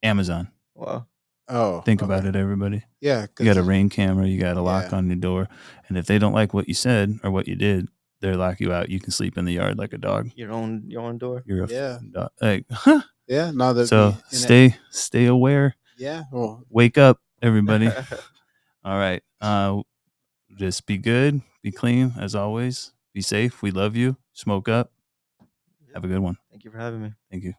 Amazon. wow. oh, Think about okay, it, everybody. yeah, You got a because Ring camera, you got a lock yeah, on your door, and if they don't like what you said or what you did, they lock you out. You can sleep in the yard like a dog. Your own door. You're a yeah, fucking dog. Like, huh? yeah, no, that'd So be in it, stay aware. yeah, well, Wake up, everybody. All right. Just be good, be clean as always. Be safe. We love you. Smoke up. Have a good one. Thank you for having me. Thank you.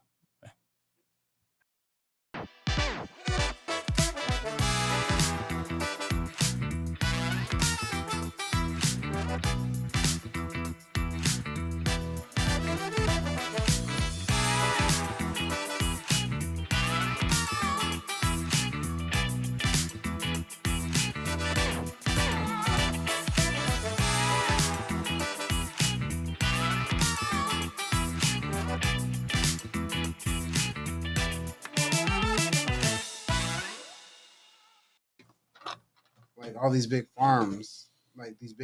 like all these big farms, like these big